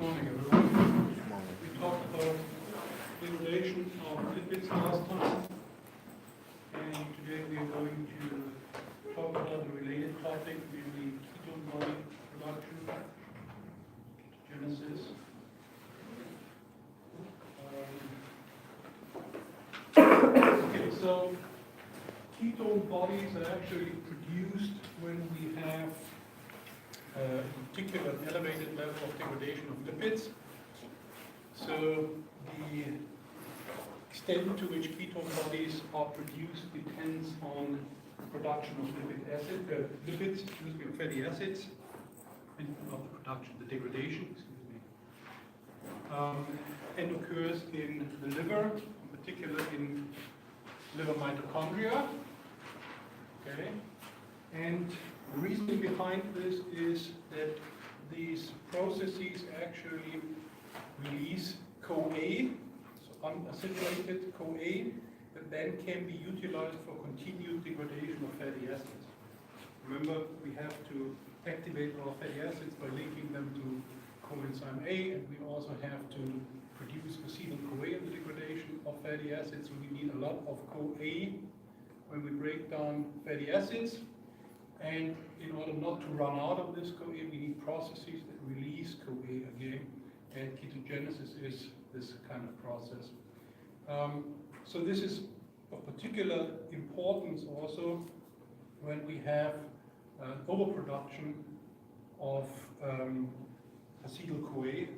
morning, everyone. We talked about degradation of lipids last time, and today we are going to talk about a related topic, namely ketone body production, ketogenesis. Okay, so ketone bodies are actually produced when we have in particular an elevated level of degradation of lipids. So the extent to which ketone bodies are produced depends on the production of lipids, of fatty acids, and not the production, the degradation, and occurs in the liver, in particular in liver mitochondria. Okay, and the reasoning behind this is that these processes actually release CoA, so unacylated CoA, that then can be utilized for continued degradation of fatty acids. Remember, we have to activate our fatty acids by linking them to coenzyme A, and we also have to produce acetyl-CoA in the degradation of fatty acids, so we need a lot of CoA when we break down fatty acids. And in order not to run out of this CoA, we need processes that release CoA again, and ketogenesis is this kind of process. So this is of particular importance also when we have overproduction of acetyl-CoA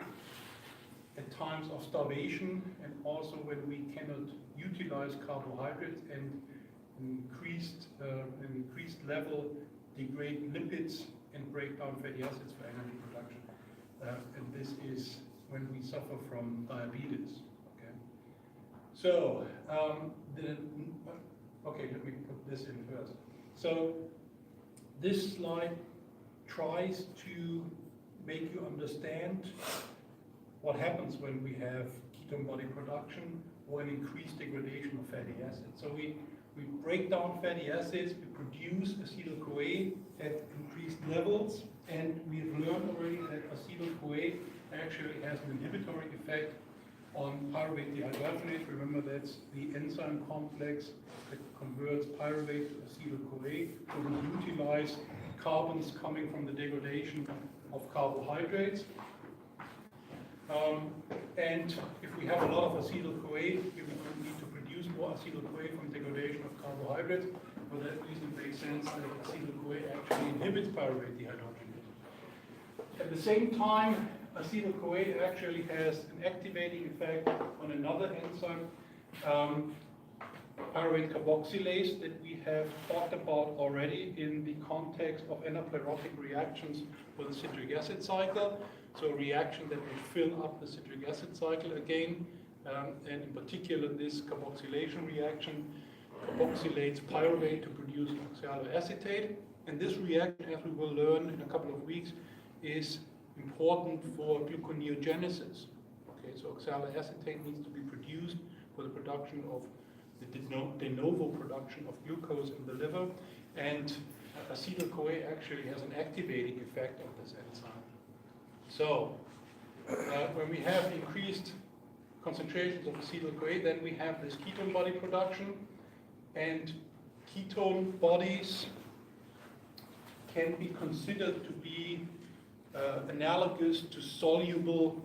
at times of starvation, and also when we cannot utilize carbohydrates and increased level degrade lipids and break down fatty acids for energy production. And this is when we suffer from diabetes. Okay. So, let me put this in first. So, this slide tries to make you understand what happens when we have ketone body production or an increased degradation of fatty acids. So we break down fatty acids, we produce acetyl-CoA at increased levels, and we've learned already that acetyl-CoA actually has an inhibitory effect on pyruvate dehydrogenase. Remember, that's the enzyme complex that converts pyruvate to acetyl-CoA. So we utilize carbons coming from the degradation of carbohydrates. And if we have a lot of acetyl-CoA, we will need to produce more acetyl-CoA from degradation of carbohydrates. For that reason, it makes sense that acetyl-CoA actually inhibits pyruvate dehydrogenase. At the same time, acetyl-CoA actually has an activating effect on another enzyme, pyruvate carboxylase, that we have talked about already in the context of anaplerotic reactions with the citric acid cycle. So a reaction that will fill up the citric acid cycle again, and in particular this carboxylation reaction carboxylates pyruvate to produce oxaloacetate. And this reaction, as we will learn in a couple of weeks, is important for gluconeogenesis. Okay, so oxaloacetate needs to be produced for the production of the de novo production of glucose in the liver, and acetyl-CoA actually has an activating effect on this enzyme. So, when we have increased concentrations of acetyl-CoA, then we have this ketone body production, and ketone bodies can be considered to be analogous to soluble,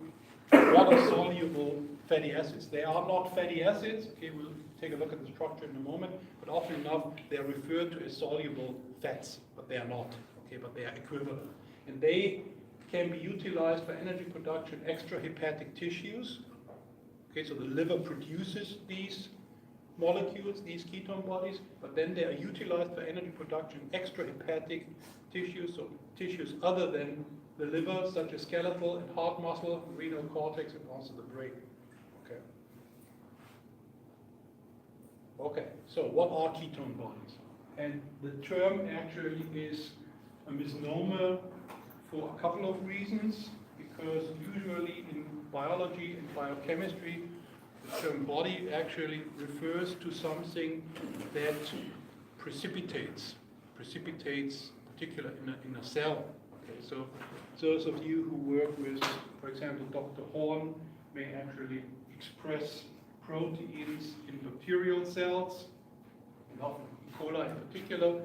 water-soluble fatty acids. They are not fatty acids. Okay, we'll take a look at the structure in a moment, but often enough they are referred to as soluble fats, but they are not. Okay, but they are equivalent, and they can be utilized for energy production extrahepatic tissues. Okay, so the liver produces these molecules, these ketone bodies, but then they are utilized for energy production extrahepatic tissues, so tissues other than the liver, such as skeletal and heart muscle, renal cortex, and also the brain. Okay. Okay, so what are ketone bodies? And the term actually is a misnomer for a couple of reasons, because usually in biology and biochemistry, the term body actually refers to something that precipitates, particularly in a cell. Okay, so those of you who work with, for example, Dr. Horn may actually express proteins in bacterial cells, and often E. coli in particular,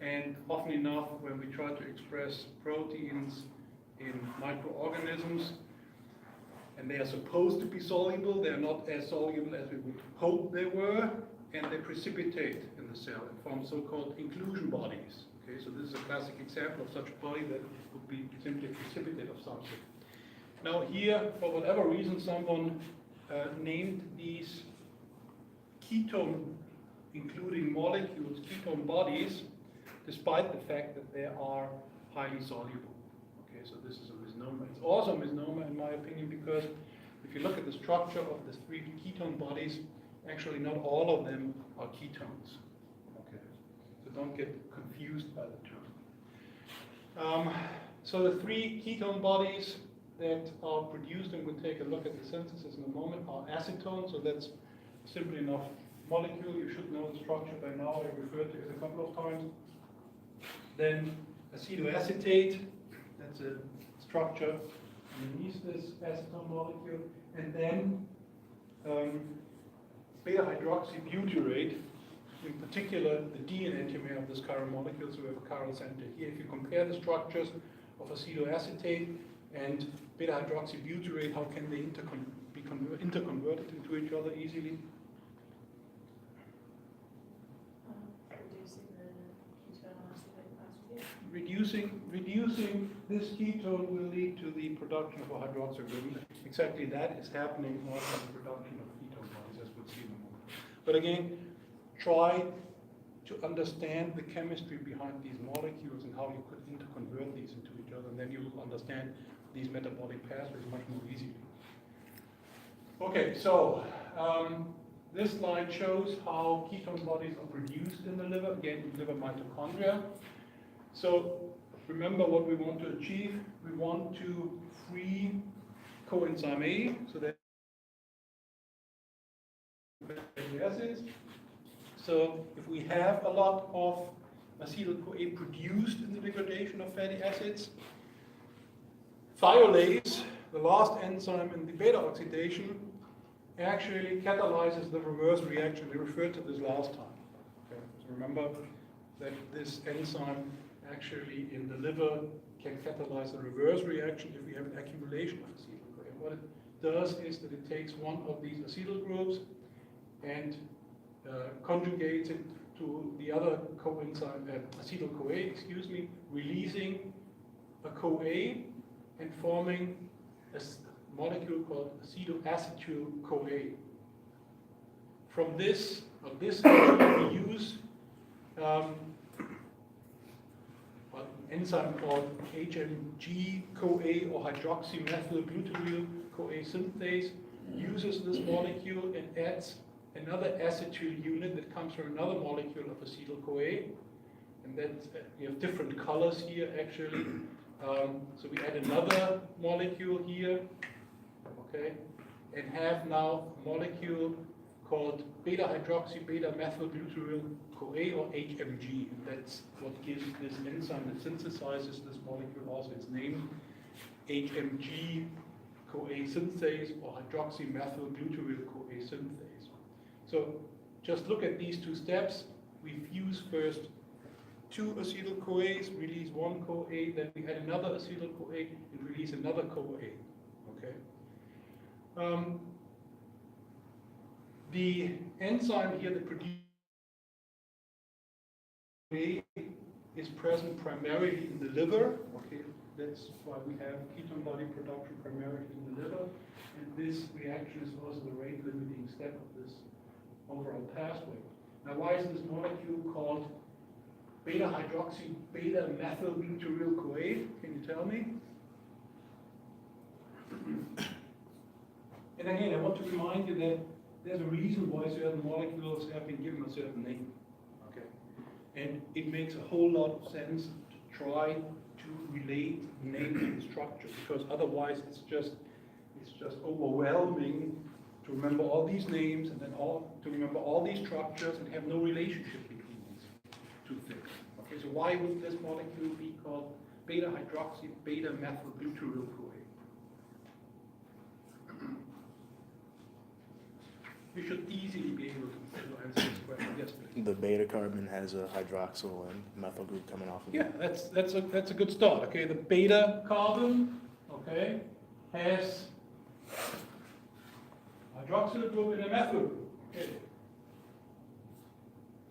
and often enough when we try to express proteins in microorganisms, and they are supposed to be soluble, they are not as soluble as we would hope they were, and they precipitate in the cell and form so-called inclusion bodies. Okay, so this is a classic example of such a body that would be simply a precipitate of something. Now here, for whatever reason, someone named these ketone including molecules, ketone bodies, despite the fact that they are highly soluble. Okay, so this is a misnomer. It's also a misnomer in my opinion because if you look at the structure of the three ketone bodies, actually not all of them are ketones. Okay, so don't get confused by the term. So the three ketone bodies that are produced, and we'll take a look at the synthesis in a moment, are acetone. So that's simply enough molecule. You should know the structure by now. I referred to it a couple of times. Then acetoacetate, that's a structure underneath this acetone molecule. And then beta-hydroxybutyrate, in particular the D enantiomer of this chiral molecule, so we have a chiral center here. If you compare the structures of acetoacetate and beta-hydroxybutyrate, how can they be interconverted into each other easily? Reducing this ketone will lead to the production of a hydroxyl group. Exactly that is happening also in the production of ketone bodies, as we'll see in a moment. But again, try to understand the chemistry behind these molecules and how you could interconvert these into each other, and then you will understand these metabolic pathways much more easily. Okay, so this slide shows how ketone bodies are produced in the liver, again, in liver mitochondria. So remember what we want to achieve. We want to free coenzyme A, so that fatty acids. So if we have a lot of acetyl-CoA produced in the degradation of fatty acids, thiolase, the last enzyme in the beta oxidation, actually catalyzes the reverse reaction. We referred to this last time. Okay. So remember that this enzyme actually in the liver can catalyze the reverse reaction if we have an accumulation of acetyl-CoA. And what it does is that it takes one of these acetyl groups and conjugates it to the other coenzyme, acetyl-CoA, releasing a CoA and forming a molecule called acetoacetyl-CoA. From this, we use an enzyme called HMG-CoA or hydroxymethylbutyryl-CoA synthase, uses this molecule and adds another acetyl unit that comes from another molecule of acetyl-CoA, and that we have different colors here actually. So we add another molecule here, okay, and have now a molecule called beta-hydroxy-beta-methylbutyryl-CoA or HMG, and that's what gives this enzyme that synthesizes this molecule also its name, HMG-CoA synthase or hydroxymethylbutyryl-CoA synthase. So just look at these two steps. We fuse first two acetyl-CoAs, release one CoA, then we add another acetyl-CoA and release another CoA. Okay. The enzyme here that produces CoA is present primarily in the liver. Okay, that's why we have ketone body production primarily in the liver, and this reaction is also the rate-limiting step of this overall pathway. Now, why is this molecule called beta-hydroxy-beta-methylbutyryl-CoA? Can you tell me? And again, I want to remind you that there's a reason why certain molecules have been given a certain name. Okay, and it makes a whole lot of sense to try to relate name and structure, because otherwise it's just overwhelming to remember all these names and then to remember all these structures and have no relationship between these two things. Okay, so why would this molecule be called beta-hydroxy beta-methylgluteryl-CoA? You should easily be able to answer this question. Yes, please. The beta carbon has a hydroxyl and methyl group coming off of Yeah, it. that's a good start. Okay, the beta carbon, okay, has hydroxyl group and a methyl group. Okay.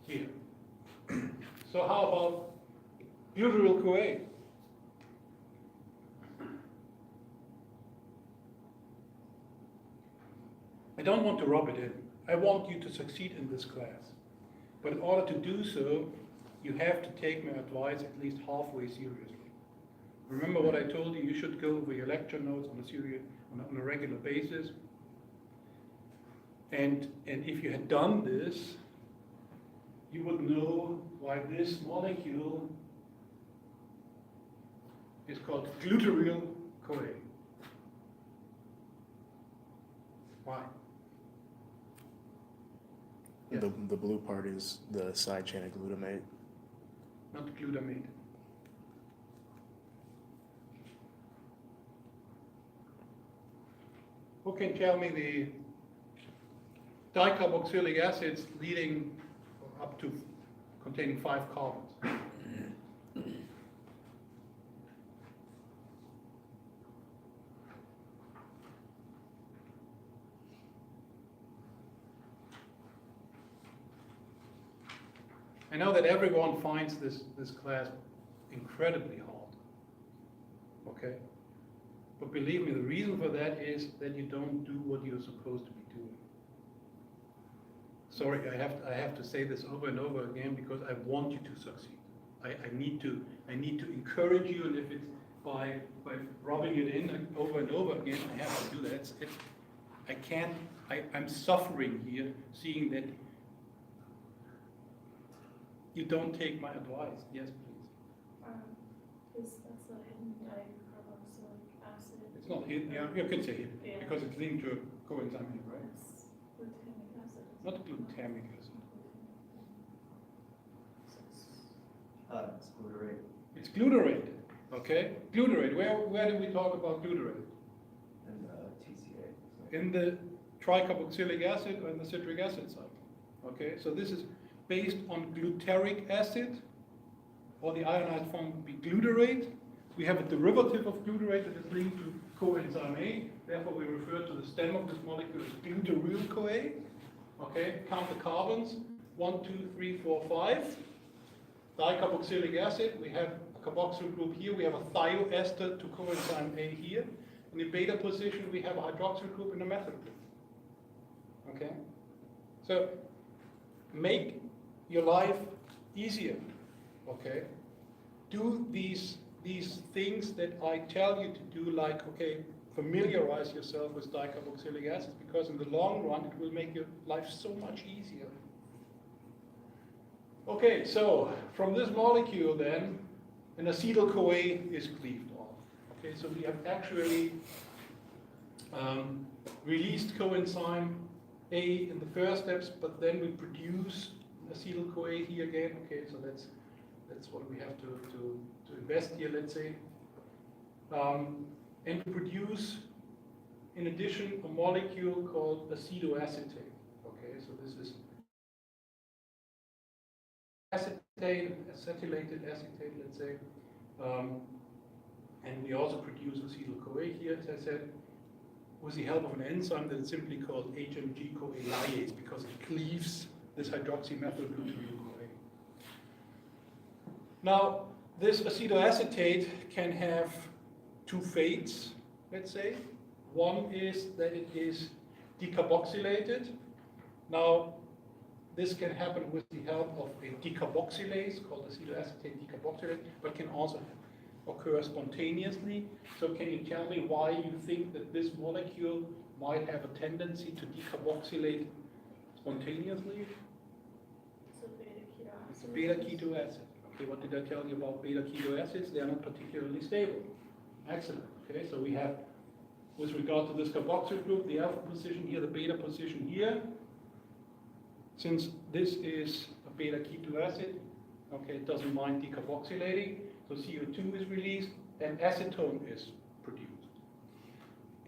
Here. So how about butyryl-CoA? I don't want to rub it in. I want you to succeed in this class. But in order to do so, you have to take my advice at least halfway seriously. Remember what I told you, you should go over your lecture notes on a regular basis. And if you had done this, you would know why this molecule is called gluteryl-CoA. Why? Yes. The blue part is the side chain of glutamate. Not glutamate. Who can tell me the dicarboxylic acids leading up to containing 5 carbons? I know that everyone finds this class incredibly hard, okay? But believe me, the reason for that is that you don't do what you're supposed to be doing. Sorry, I have to say this over and over again because I want you to succeed. I need to encourage you, and if it's by rubbing it in over and over again, I have to do that. I'm suffering here seeing that you don't take my advice. Yes, please. That's a hidden dicarboxylic acid. It's not hidden, yeah, you can say hidden, Yeah. because it's linked to a coenzyme here, right? It's glutamic acid. Not glutamic acid. It's glutarate. It's glutarate, okay? Glutarate, where do we talk about glutarate? And TCA. In the tricarboxylic acid or in the citric acid cycle, okay? So this is based on glutaric acid, or the ionized form would be glutarate. We have a derivative of glutarate that is linked to coenzyme A, therefore we refer to the stem of this molecule as gluteryl-CoA. Okay, count the carbons, 1, 2, 3, 4, 5. Dicarboxylic acid, we have a carboxyl group here, we have a thioester to coenzyme A here. In the beta position, we have a hydroxyl group and a methyl group. Okay? So, make your life easier. Okay? Do these things that I tell you to do, like, okay, familiarize yourself with dicarboxylic acids, because in the long run, it will make your life so much easier. Okay, so from this molecule then, an acetyl-CoA is cleaved off. Okay, so we have actually released coenzyme A in the first steps, but then we produce acetyl-CoA here again. Okay, so that's what we have to invest here, let's say. And produce, in addition, a molecule called acetoacetate. Okay, so this is acetate, acetylated acetate, let's say. And we also produce acetyl-CoA here, as I said, with the help of an enzyme that is simply called HMG-CoA lyase, because it cleaves this hydroxymethylgluteryl-CoA. Now, this acetoacetate can have 2 fates, let's say. One is that it is decarboxylated. Now, this can happen with the help of a decarboxylase called acetoacetate decarboxylase, but can also occur spontaneously. So can you tell me why you think that this molecule might have a tendency to decarboxylate spontaneously? It's a beta keto acid. It's a beta keto acid. Okay, what did I tell you about beta keto acids? They are not particularly stable. Excellent. Okay, so we have, with regard to this carboxyl group, the alpha position here, the beta position here. Since this is a beta keto acid, Okay, it doesn't mind decarboxylating, so CO2 is released and acetone is produced.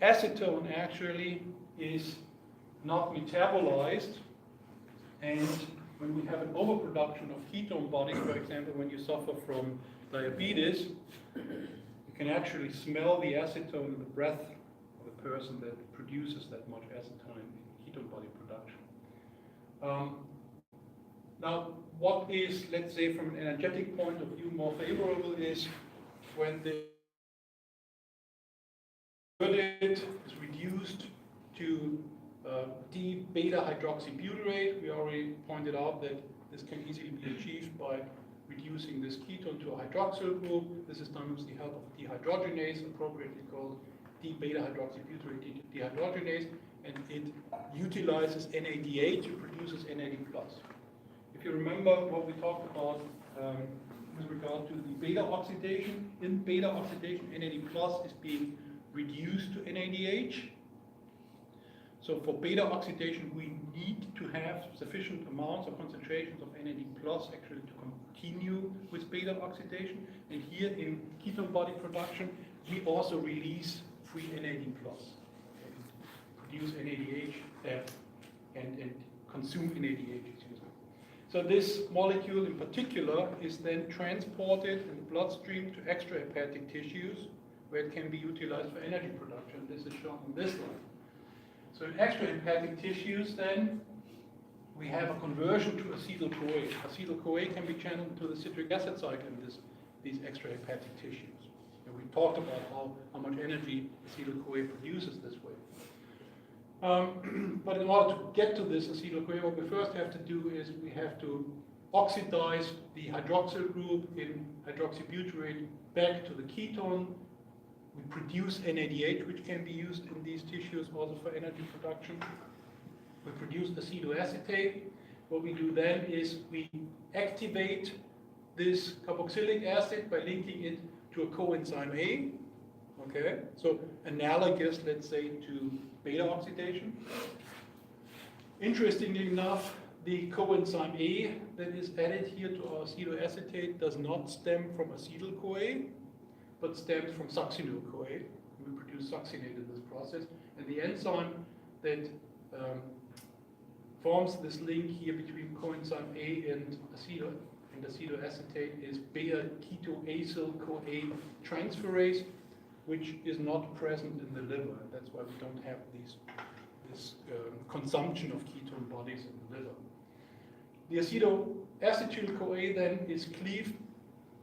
Acetone actually is not metabolized, and when we have an overproduction of ketone bodies, for example, when you suffer from diabetes, you can actually smell the acetone in the breath of a person that produces that much acetone in ketone body production. Now, what is, let's say, from an energetic point of view, more favorable is when the is reduced to d-beta hydroxybutyrate. We already pointed out that this can easily be achieved by reducing this ketone to a hydroxyl group. This is done with the help of dehydrogenase, appropriately called d-beta hydroxybutyrate dehydrogenase, and it utilizes NADH, it produces NAD+. If you remember what we talked about with regard to the beta oxidation, in beta oxidation, NAD+ is being reduced to NADH. So for beta oxidation, we need to have sufficient amounts or concentrations of NAD+ actually to continue with beta oxidation. And here in ketone body production, we also release free NAD+, produce NADH and consume NADH. So this molecule in particular is then transported in the bloodstream to extrahepatic tissues where it can be utilized for energy production. This is shown in this slide. So in extrahepatic tissues then, we have a conversion to acetyl-CoA. Acetyl-CoA can be channeled into the citric acid cycle in these extrahepatic tissues. And we talked about how much energy acetyl-CoA produces this way. But in order to get to this acetyl-CoA, what we first have to do is we have to oxidize the hydroxyl group in hydroxybutyrate back to the ketone. We produce NADH, which can be used in these tissues also for energy production. We produce acetoacetate. What we do then is we activate this carboxylic acid by linking it to a coenzyme A. Okay, so analogous, let's say, to beta oxidation. Interestingly enough, the coenzyme A that is added here to our acetoacetate does not stem from acetyl-CoA, but stems from succinyl-CoA. We produce succinate in this process. And the enzyme that forms this link here between coenzyme A and acetoacetate is beta-ketoacyl-CoA transferase, which is not present in the liver. And that's why we don't have this consumption of ketone bodies in the liver. The acetyl-CoA then is cleaved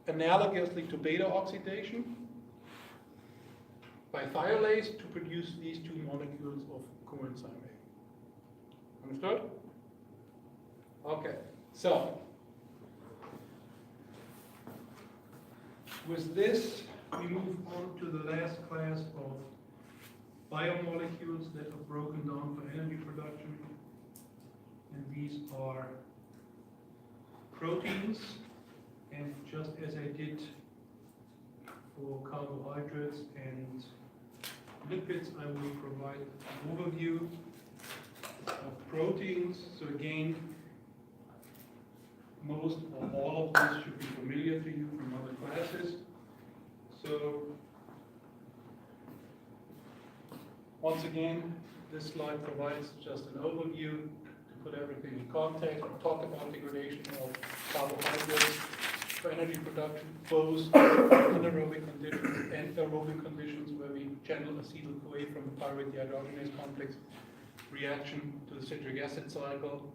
analogously to beta oxidation by thiolase to produce these two molecules of coenzyme A. Understood? Okay, so with this, we move on to the last class of biomolecules that are broken down for energy production. And these are proteins. And just as I did for carbohydrates and lipids, I will provide an overview of proteins. So again, most or all of this should be familiar to you from other classes. So once again, this slide provides just an overview to put everything in context. We talked about degradation of carbohydrates for energy production, both anaerobic conditions and aerobic conditions where we channel acetyl-CoA from the pyruvate dehydrogenase complex reaction to the citric acid cycle.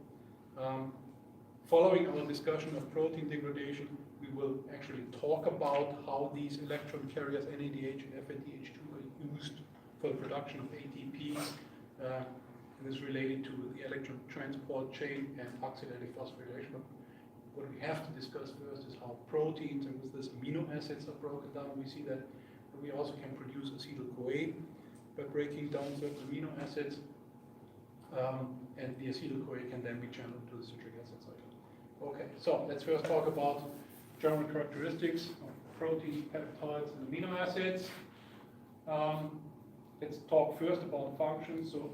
Following our discussion of protein degradation, we will actually talk about how these electron carriers NADH and FADH2 are used for the production of ATP. And is related to the electron transport chain and oxidative phosphorylation. What we have to discuss first is how proteins and with this amino acids are broken down. We see that we also can produce acetyl-CoA by breaking down certain amino acids, and the acetyl-CoA can then be channeled to the citric acid cycle. Okay, so let's first talk about general characteristics of proteins, peptides, and amino acids. Let's talk first about functions. So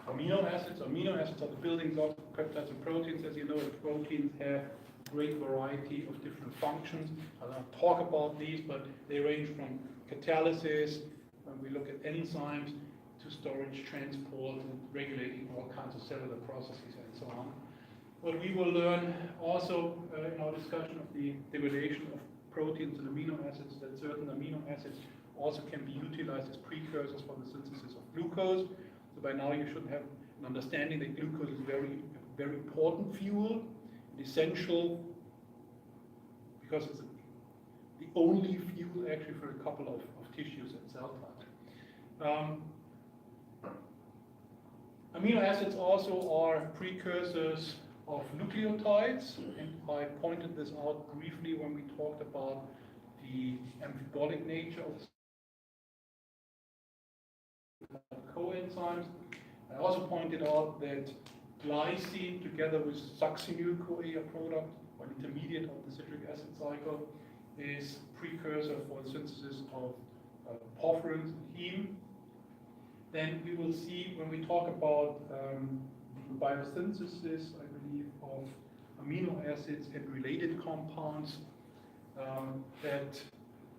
amino acids are the building blocks of peptides and proteins. As you know, the proteins have great variety of different functions. I don't talk about these, but they range from catalysis, when we look at enzymes, to storage, transport, and regulating all kinds of cellular processes and so on. What we will learn also in our discussion of the degradation of proteins and amino acids, that certain amino acids also can be utilized as precursors for the synthesis of glucose. So by now you should have an understanding that glucose is a very important fuel, essential, because it's the only fuel actually for a couple of tissues and cell types. Amino acids also are precursors of nucleotides, and I pointed this out briefly when we talked about the amphibolic nature of coenzymes. I also pointed out that glycine, together with succinyl-CoA, a product or intermediate of the citric acid cycle, is precursor for the synthesis of porphyrins and heme. Then we will see when we talk about the biosynthesis, I believe, of amino acids and related compounds, that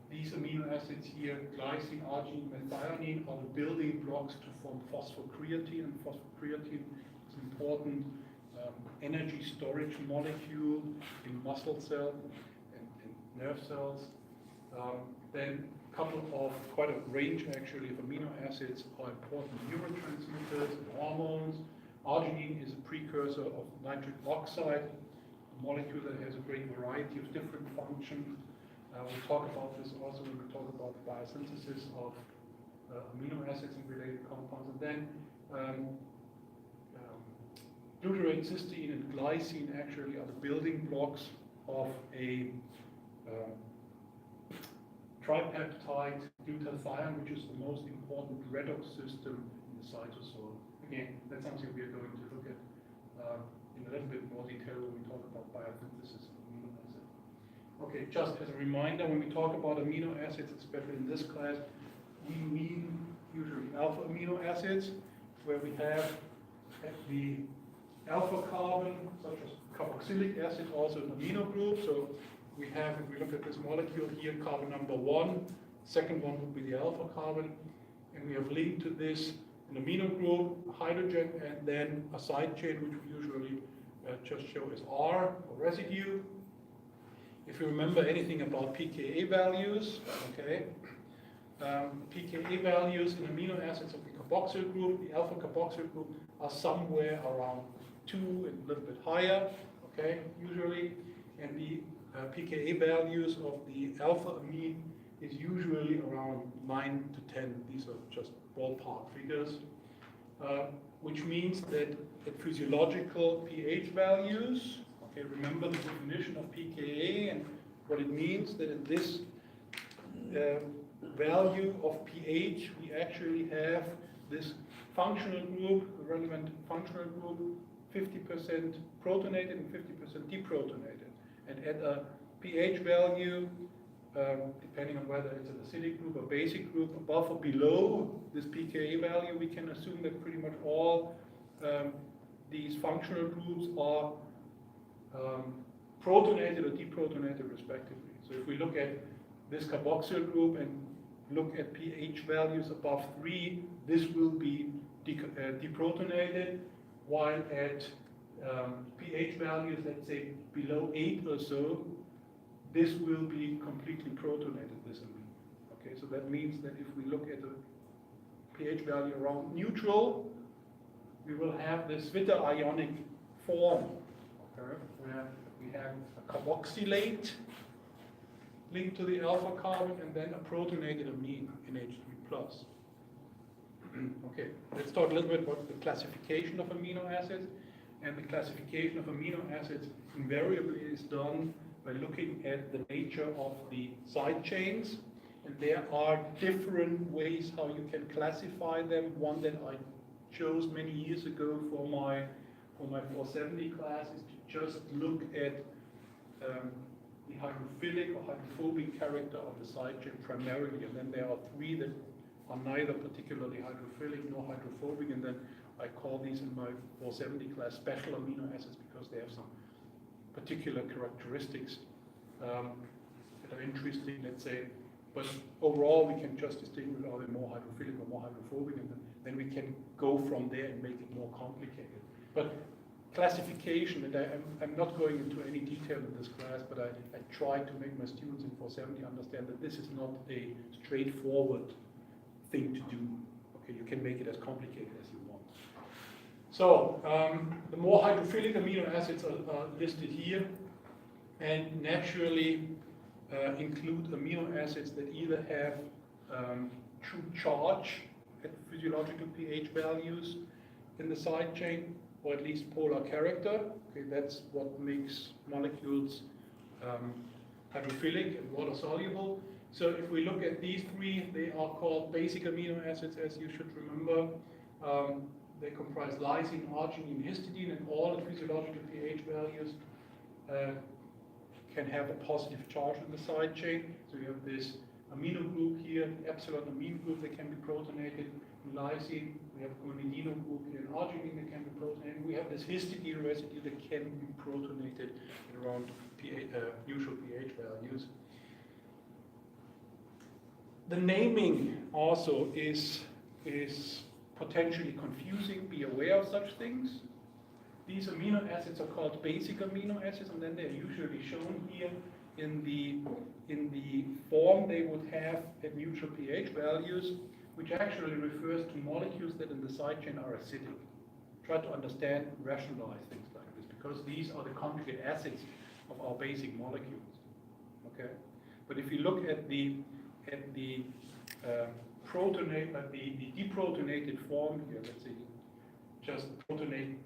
these amino acids here, glycine, arginine, methionine, are the building blocks to form phosphocreatine, and phosphocreatine is an important energy storage molecule in muscle cells and nerve cells. Then a couple of, quite a range actually, of amino acids are important neurotransmitters and hormones. Arginine is a precursor of nitric oxide, a molecule that has a great variety of different functions. We'll talk about this also when we talk about the biosynthesis of amino acids and related compounds. And then glutarate, cysteine, and glycine actually are the building blocks of a tripeptide glutathione, which is the most important redox system in the cytosol. Again, that's something we are going to look at in a little bit more detail when we talk about biosynthesis of amino acids. Okay, just as a reminder, when we talk about amino acids, especially in this class, we mean usually alpha amino acids, where we have the alpha carbon, such as carboxylic acid, also an amino group. So we have, if we look at this molecule here, carbon number 1, second one would be the alpha carbon, and we have linked to this an amino group, hydrogen, and then a side chain, which we usually just show as R, or residue. If you remember anything about pKa values, okay, pKa values in amino acids of the carboxyl group, the alpha carboxyl group, are somewhere around 2 and a little bit higher, okay, usually, and the pKa values of the alpha amine is usually around 9 to 10. These are just ballpark figures, which means that at physiological pH values, okay, remember the definition of pKa and what it means, that in this value of pH, we actually have this functional group, the relevant functional group, 50% protonated and 50% deprotonated. And at a pH value, depending on whether it's an acidic group or basic group, above or below this pKa value, we can assume that pretty much all these functional groups are protonated or deprotonated respectively. So if we look at this carboxyl group and look at pH values above 3, this will be deprotonated, while at pH values, let's say below 8 or so, this will be completely protonated, this amine. Okay, so that means that if we look at a pH value around neutral, we will have this Zwitter ionic form, okay, where we have a carboxylate linked to the alpha carbon and then a protonated amine, NH3+. Okay, let's talk a little bit about the classification of amino acids. And the classification of amino acids invariably is done by looking at the nature of the side chains. And there are different ways how you can classify them. One that I chose many years ago for my 470 class is to just look at the hydrophilic or hydrophobic character of the side chain primarily. And then there are 3 that are neither particularly hydrophilic nor hydrophobic. And then I call these in my 470 class special amino acids because they have some particular characteristics that are interesting, let's say. But overall, we can just distinguish are they more hydrophilic or more hydrophobic, and then we can go from there and make it more complicated. But classification, and I'm not going into any detail in this class, but I try to make my students in 470 understand that this is not a straightforward thing to do. Okay, you can make it as complicated as you want. So the more hydrophilic amino acids are listed here, and naturally include amino acids that either have true charge at physiological pH values in the side chain, or at least polar character. Okay, that's what makes molecules hydrophilic and water soluble. So if we look at these three, they are called basic amino acids, as you should remember. They comprise lysine, arginine, histidine, and all at physiological pH values can have a positive charge in the side chain. So you have this amino group here, the epsilon amine group that can be protonated. In lysine, we have guanidino group here, and arginine that can be protonated. We have this histidine residue that can be protonated at around neutral pH values. The naming also is potentially confusing. Be aware of such things. These amino acids are called basic amino acids, and then they're usually shown here in the form they would have at neutral pH values, which actually refers to molecules that in the side chain are acidic. Try to understand, rationalize things like this, because these are the conjugate acids of our basic molecules. Okay, but if you look at the deprotonated form here, let's say just protonate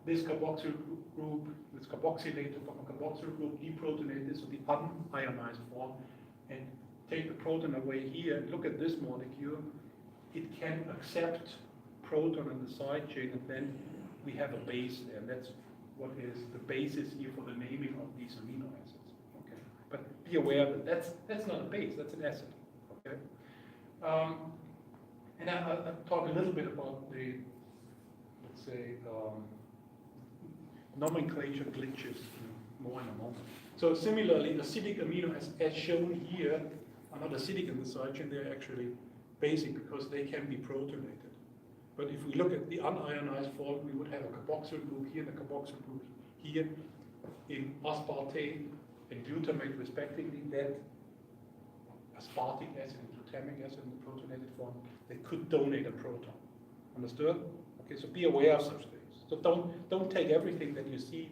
this carboxyl group, this carboxylated from a carboxyl group, deprotonate this to the unionized form, and take the proton away here and look at this molecule. It can accept proton in the side chain, and then we have a base there. And that's what is the basis here for the naming of these amino acids. Okay, but be aware that that's not a base, that's an acid. Okay, and I'll talk a little bit about the, let's say, nomenclature glitches more in a moment. So similarly, acidic amino acids, as shown here, are not acidic in the side chain, they're actually basic because they can be protonated. But if we look at the unionized form, we would have a carboxyl group here and a carboxyl group here in aspartate and glutamate respectively, that aspartic acid and glutamic acid in the protonated form, that could donate a proton. Understood? Okay, so be aware of such things. So don't take everything that you see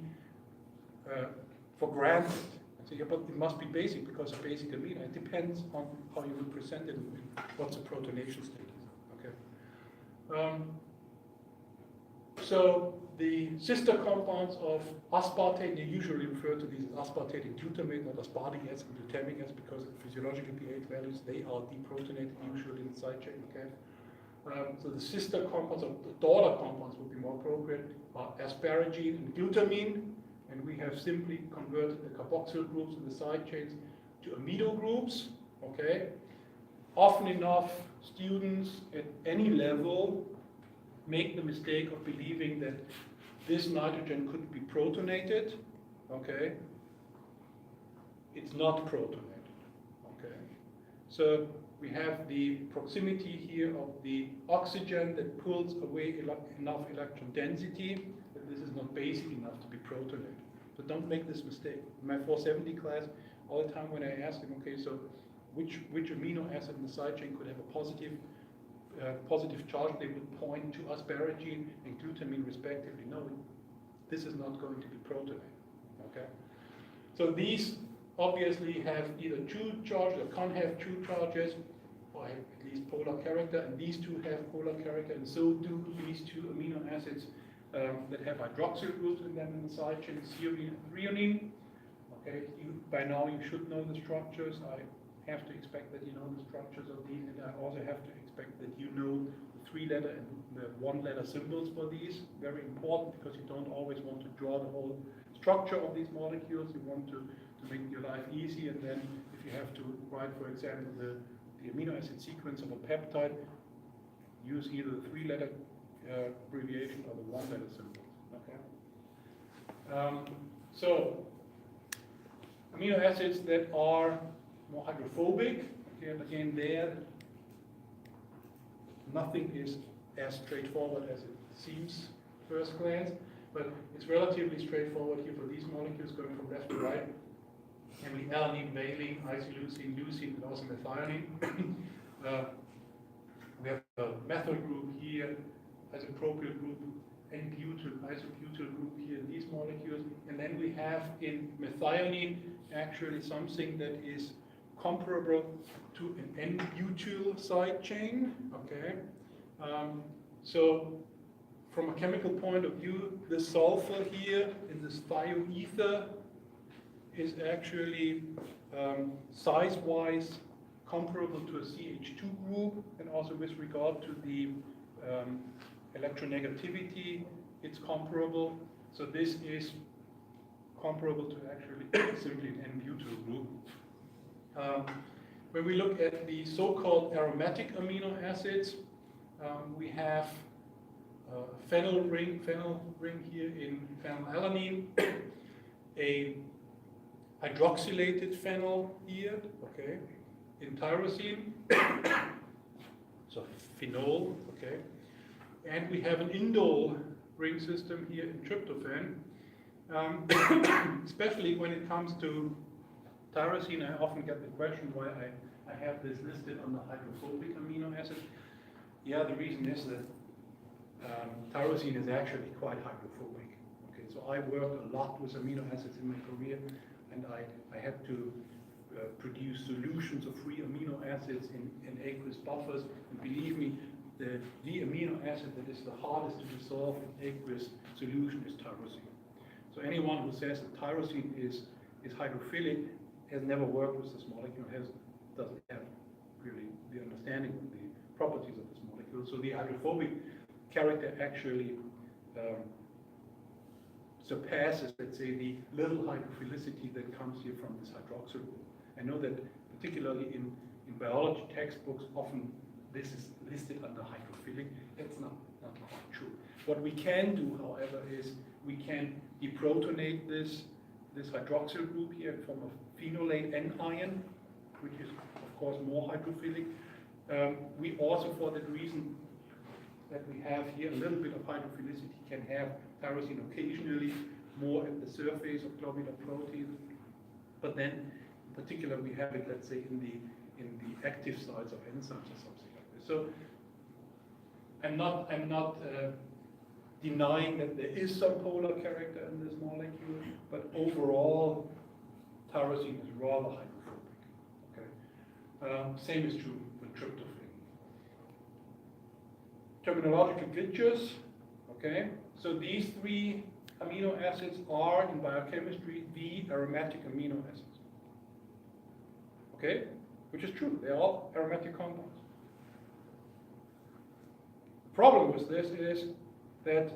for granted. And say, yeah, but it must be basic because of basic amino. It depends on how you would present it and what's the protonation status. Okay. So the sister compounds of aspartate, they usually refer to these as aspartate and glutamate, not aspartic acid and glutamic acid, because of physiological pH values, they are deprotonated usually in the side chain. Okay. So the sister compounds, or the daughter compounds would be more appropriate, are asparagine and glutamine, and we have simply converted the carboxyl groups in the side chains to amino groups. Okay. Often enough, students at any level make the mistake of believing that this nitrogen could be protonated. Okay. It's not protonated. Okay. So we have the proximity here of the oxygen that pulls away enough electron density, but this is not basic enough to be protonated. So don't make this mistake. In my 470 class, all the time when I ask them, okay, so which amino acid in the side chain could have a positive charge, they would point to asparagine and glutamine respectively. No, this is not going to be protonated. Okay. So these obviously have either true charges or can't have true charges, or have at least polar character, and these two have polar character, and so do these two amino acids that have hydroxyl groups in them in the side chain, serine and threonine. Okay, by now you should know the structures. I have to expect that you know the structures of these, and I also have to expect that you know the 3-letter and the 1-letter symbols for these. Very important, because you don't always want to draw the whole structure of these molecules. You want to make your life easy, and then if you have to write, for example, the amino acid sequence of a peptide, use either the 3-letter abbreviation or the 1-letter symbol. Okay. So, amino acids that are more hydrophobic, okay, again there, nothing is as straightforward as it seems first glance, but it's relatively straightforward here for these molecules going from left to right. Namely alanine, valine, isoleucine, leucine, and also methionine. We have a methyl group here, isopropyl group, and butyl, isobutyl group here in these molecules. And then we have in methionine actually something that is comparable to an N-butyl side chain. Okay. So from a chemical point of view, the sulfur here in this thioether is actually size-wise comparable to a CH2 group, and also with regard to the electronegativity, it's comparable. So this is comparable to actually simply an N-butyl group. When we look at the so-called aromatic amino acids, we have a phenyl ring here in phenylalanine, a hydroxylated phenyl here, okay, in tyrosine, so phenol, okay, and we have an indole ring system here in tryptophan. Especially when it comes to tyrosine, I often get the question why I have this listed on the hydrophobic amino acid. Yeah, the reason is that tyrosine is actually quite hydrophobic. Okay, so I worked a lot with amino acids in my career, and I had to produce solutions of free amino acids in aqueous buffers. And believe me, the amino acid that is the hardest to dissolve in aqueous solution is tyrosine. So anyone who says that tyrosine is hydrophilic has never worked with this molecule, doesn't have really the understanding of the properties of this molecule. So the hydrophobic character actually surpasses, let's say, the little hydrophilicity that comes here from this hydroxyl group. I know that particularly in biology textbooks, often this is listed under hydrophilic. That's not quite true. What we can do, however, is we can deprotonate this hydroxyl group here in form of phenolate anion, which is, of course, more hydrophilic. We also, for that reason that we have here a little bit of hydrophilicity, can have tyrosine occasionally more at the surface of globular proteins. But then, in particular, we have it, let's say, in the active sites of enzymes or something like this. So I'm not denying that there is some polar character in this molecule, but overall, tyrosine is rather hydrophobic. Okay, same is true with tryptophan. Terminological glitches. Okay, so these three amino acids are in biochemistry the aromatic amino acids. Okay, which is true. They're all aromatic compounds. The problem with this is that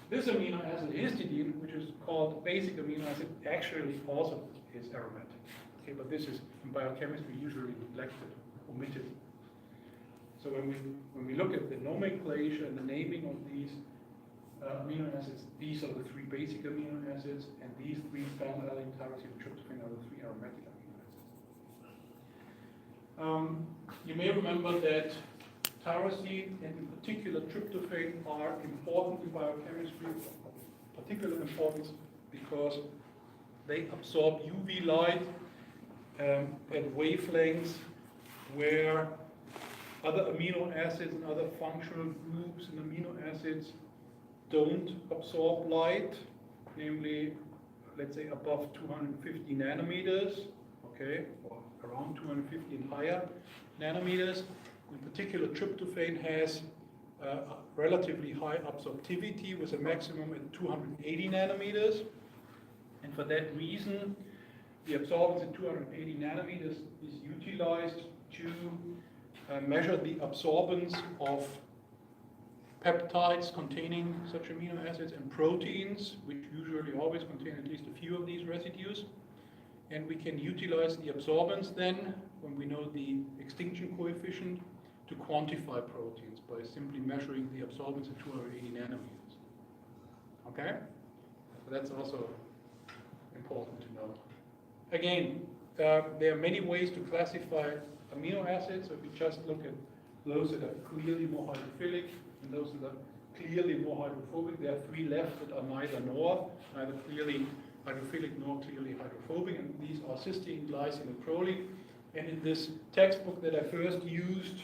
this amino acid, histidine, which is called basic amino acid, actually also is aromatic. Okay, but this is in biochemistry usually neglected, omitted. So when we look at the nomenclature and the naming of these amino acids, these are the three basic amino acids, and these three, phenylalanine, tyrosine, and tryptophan, are the three aromatic amino acids. You may remember that tyrosine and in particular tryptophan are important in biochemistry, of particular importance because they absorb UV light at wavelengths where other amino acids and other functional groups in amino acids don't absorb light, namely, let's say above 250 nanometers, okay, or around 250 and higher nanometers. In particular, tryptophan has a relatively high absorptivity with a maximum at 280 nanometers. And for that reason, the absorbance at 280 nanometers is utilized to measure the absorbance of peptides containing such amino acids and proteins, which usually always contain at least a few of these residues. And we can utilize the absorbance then, when we know the extinction coefficient, to quantify proteins by simply measuring the absorbance at 280 nanometers. Okay? that's also important to know. Again, there are many ways to classify amino acids. So if you just look at those that are clearly more hydrophilic and those that are clearly more hydrophobic, there are three left that are neither clearly hydrophilic nor clearly hydrophobic, and these are cysteine, glycine, and proline. And in this textbook that I first used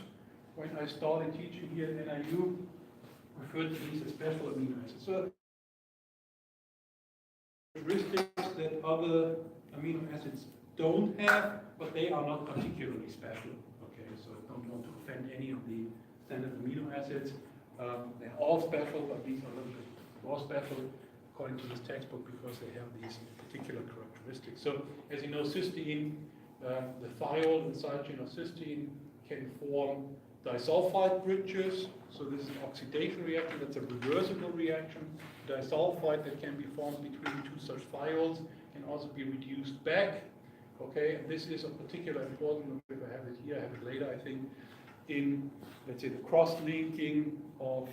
when I started teaching here at NIU, referred to these as special amino acids. So characteristics that other amino acids don't have, but they are not particularly special. Okay, so I don't want to offend any of the standard amino acids. They're all special, but these are a little bit more special according to this textbook because they have these particular characteristics. So as you know, cysteine, the thiol and side chain of cysteine can form disulfide bridges. So this is an oxidation reaction. That's a reversible reaction. Disulfide that can be formed between two such thiols can also be reduced back. Okay, and this is of particular importance. If I have it here, I have it later, I think, in, let's say, the cross-linking of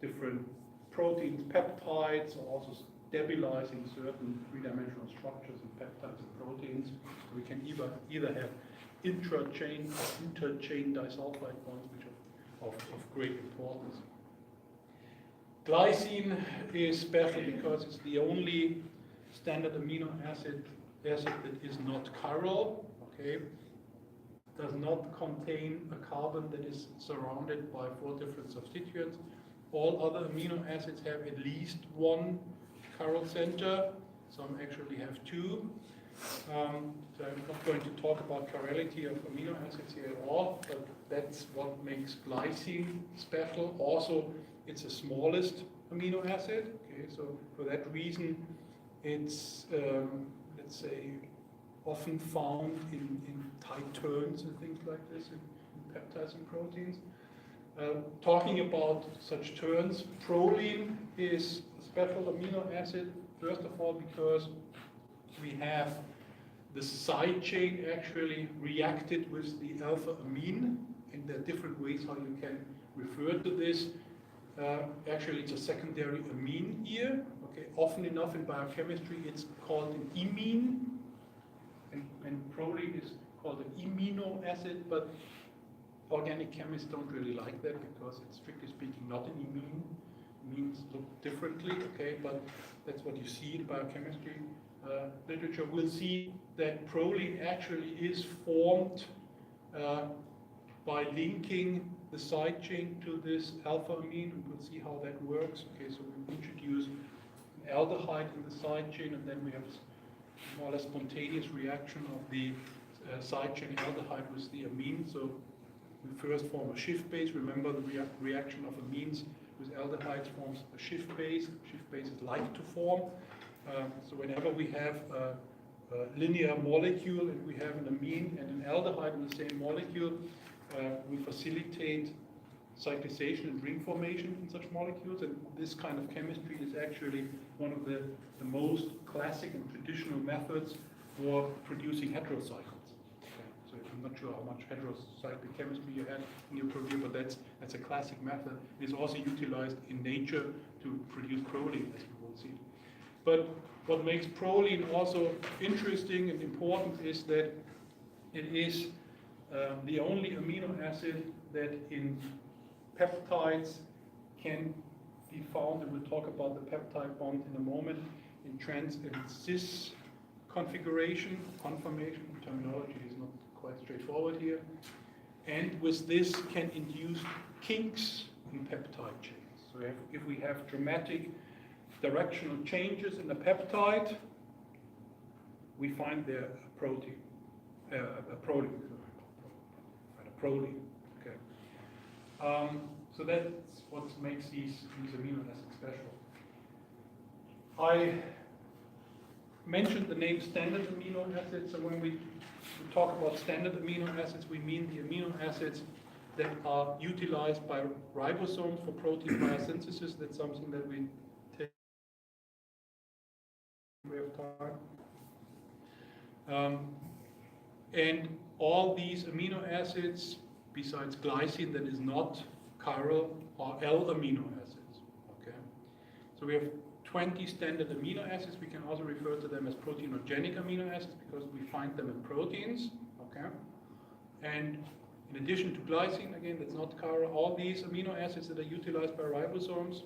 different proteins, peptides, or also stabilizing certain three-dimensional structures in peptides and proteins. We can either have intra-chain or interchain disulfide bonds, which are of great importance. Glycine is special because it's the only standard amino acid that is not chiral, okay? Does not contain a carbon that is surrounded by 4 different substituents. All other amino acids have at least one chiral center. Some actually have 2. So I'm not going to talk about chirality of amino acids here at all, but that's what makes glycine special. Also, it's the smallest amino acid. Okay, so for that reason, it's let's say often found in tight turns and things like this in peptides and proteins. Talking about such turns, proline is a special amino acid, first of all because we have the side chain actually reacted with the alpha amine, and there are different ways how you can refer to this. Actually, it's a secondary amine here. Okay, often enough in biochemistry, it's called an imine, and proline is called an imino acid, but organic chemists don't really like that because it's strictly speaking not an imine. Amines look differently, okay, but that's what you see in biochemistry literature. We'll see that proline actually is formed by linking the side chain to this alpha amine, and we'll see how that works. Okay, so we introduce an aldehyde in the side chain, and then we have more or less spontaneous reaction of the side chain aldehyde with the amine. So we first form a Schiff base. Remember, the reaction of amines with aldehydes forms a Schiff base. Schiff bases like to form. So whenever we have a linear molecule and we have an amine and an aldehyde in the same molecule, we facilitate cyclization and ring formation in such molecules, and this kind of chemistry is actually one of the most classic and traditional methods for producing heterocycles. Okay. So I'm not sure how much heterocyclic chemistry you had in your career, but that's a classic method. It is also utilized in nature to produce proline, as we will see. But what makes proline also interesting and important is that it is the only amino acid that in peptides can be found, and we'll talk about the peptide bond in a moment, in cis configuration. Conformation terminology is not quite straightforward here. And with this can induce kinks in peptide chains. So if we have dramatic directional changes in the peptide, we find there a protein, a proline. Okay. So that's what makes these amino acids special. I mentioned the name standard amino acids, so when we talk about standard amino acids, we mean the amino acids that are utilized by ribosomes for protein biosynthesis. That's something that we take we have time. And all these amino acids, besides glycine that is not chiral, are L amino acids. Okay, so we have 20 standard amino acids. We can also refer to them as proteinogenic amino acids because we find them in proteins, okay? And in addition to glycine, again, that's not Chiral, all these amino acids that are utilized by ribosomes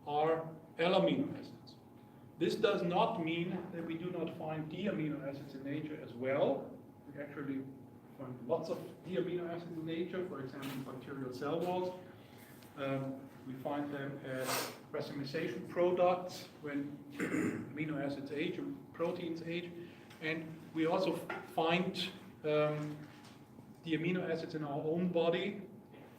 are L-amino acids. This does not mean that we do not find D-amino acids in nature as well. We actually find lots of D-amino acids in nature, for example, bacterial cell walls. We find them as racemization products when amino acids age and proteins age. And we also find the amino acids in our own body,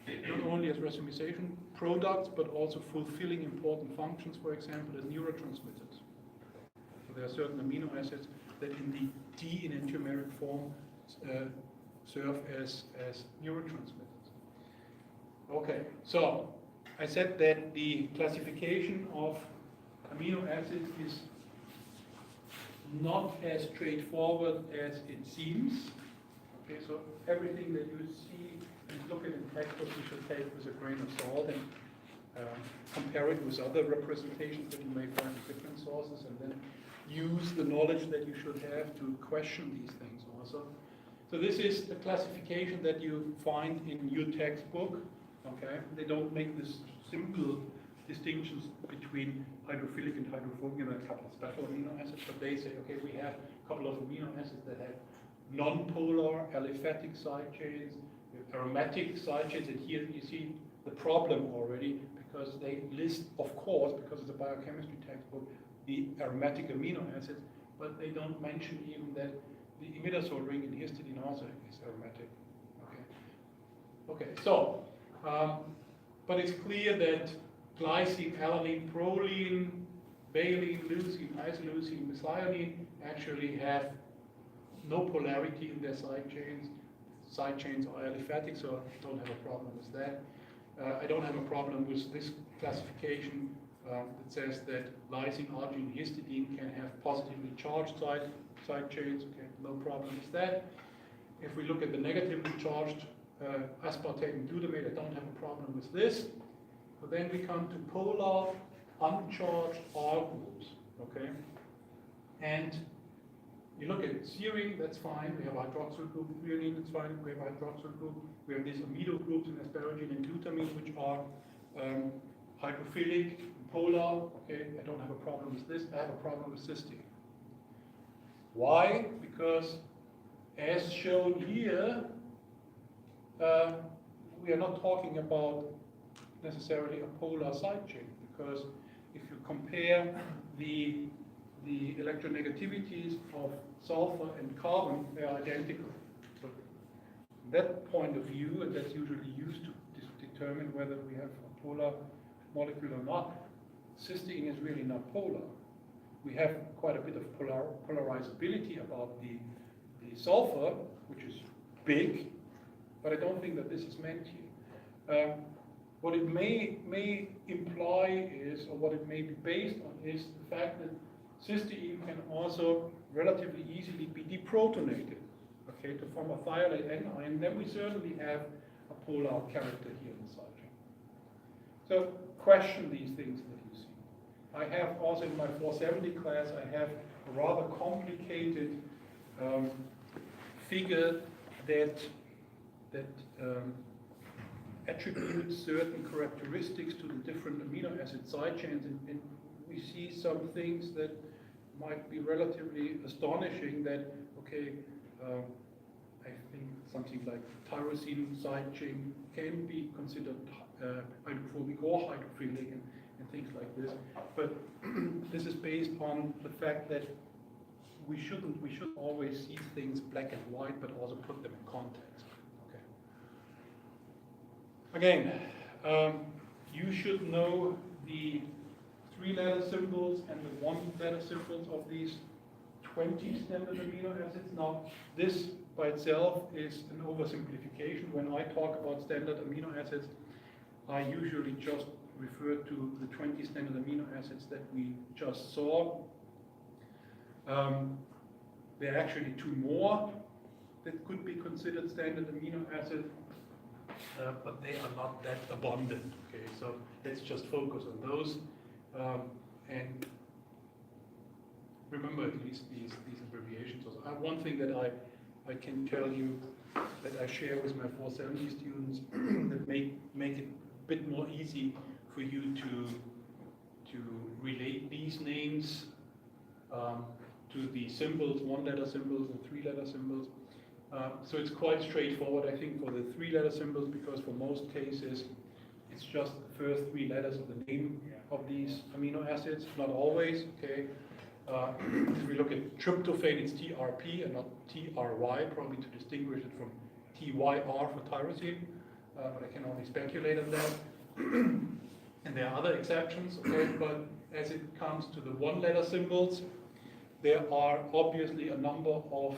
not only as racemization products, but also fulfilling important functions, for example, as neurotransmitters. So there are certain amino acids that in the D-enantiomeric form serve as neurotransmitters. Okay, so I said that the classification of amino acids is not as straightforward as it seems. Okay, so everything that you see and look at in textbooks you should take with a grain of salt and compare it with other representations that you may find in different sources, and then use the knowledge that you should have to question these things also. So this is the classification that you find in your textbook. Okay, they don't make this simple distinctions between hydrophilic and hydrophobic and a couple of special amino acids, but they say, okay, we have a couple of amino acids that have non-polar aliphatic side chains, aromatic side chains, and here you see the problem already because they list, of course, because it's a biochemistry textbook, the aromatic amino acids, but they don't mention even that the imidazole ring in histidine also is aromatic. Okay, so, but it's clear that glycine, alanine, proline, valine, leucine, isoleucine, methionine actually have no polarity in their side chains. Side chains are aliphatic, so I don't have a problem with that. I don't have a problem with this classification that says that lysine, arginine, histidine can have positively charged side chains. Okay, no problem with that. If we look at the negatively charged aspartate and glutamate, I don't have a problem with this. But then we come to polar, uncharged R groups, okay? And you look at serine, that's fine. We have a hydroxyl group. Threonine, that's fine. We have a hydroxyl group. We have these amido groups in asparagine and glutamine, which are hydrophilic, polar. Okay, I don't have a problem with this. I have a problem with cysteine. Why? Because as shown here, we are not talking about necessarily a polar side chain, because if you compare the electronegativities of sulfur and carbon, they are identical. So from that point of view, and that's usually used to determine whether we have a polar molecule or not, cysteine is really not polar. We have quite a bit of polarizability about the sulfur, which is big, but I don't think that this is meant here. What it may imply is, or what it may be based on, is the fact that cysteine can also relatively easily be deprotonated, okay, to form a thiolate anion. Then we certainly have a polar character here in the side chain. So question these things that you see. I have also in my 470 class, I have a rather complicated figure that attributes certain characteristics to the different amino acid side chains, and we see some things that might be relatively astonishing that, okay, I think something like tyrosine side chain can be considered hydrophobic or hydrophilic and things like this. But this is based on the fact that we should always see things black and white, but also put them in context. Okay. Again, you should know the 3-letter symbols and the 1-letter symbols of these 20 standard amino acids. Now, this by itself is an oversimplification. When I talk about standard amino acids, I usually just refer to the 20 standard amino acids that we just saw. There are actually 2 more that could be considered standard amino acids, but they are not that abundant. Okay, so let's just focus on those. And remember at least these abbreviations. Also, one thing that I can tell you that I share with my 470 students that make it a bit more easy for you to relate these names to the symbols, one-letter symbols and three-letter symbols. So it's quite straightforward, I think, for the three-letter symbols, because for most cases, it's just the first three letters of the name of these amino acids, not always, okay? If we look at tryptophan, it's TRP and not TRY, probably to distinguish it from TYR for tyrosine, but I can only speculate on that. And there are other exceptions, okay? But as it comes to the one-letter symbols, there are obviously a number of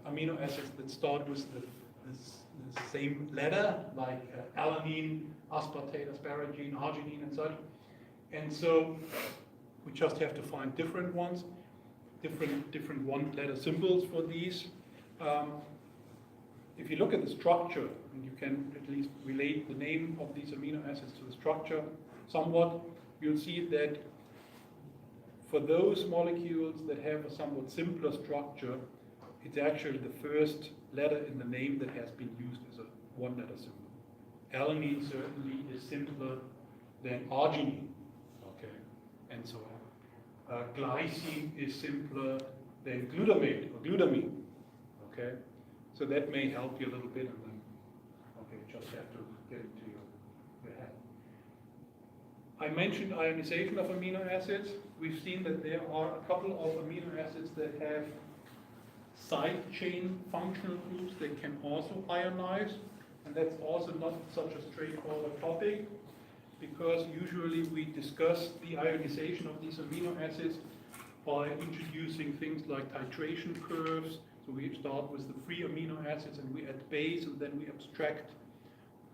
amino acids that start with the same letter, like alanine, aspartate, asparagine, arginine, and such. And so we just have to find different ones, different one-letter symbols for these. If you look at the structure, and you can at least relate the name of these amino acids to the structure somewhat, you'll see that for those molecules that have a somewhat simpler structure, it's actually the first letter in the name that has been used as a one-letter symbol. Alanine certainly is simpler than arginine, okay, and so on. Glycine is simpler than glutamate or glutamine, okay. So that may help you a little bit, and then, okay, just have to get into your head. I mentioned ionization of amino acids. We've seen that there are a couple of amino acids that have side chain functional groups that can also ionize, and that's also not such a straightforward topic, because usually we discuss the ionization of these amino acids by introducing things like titration curves. So we start with the free amino acids and we add base, and then we abstract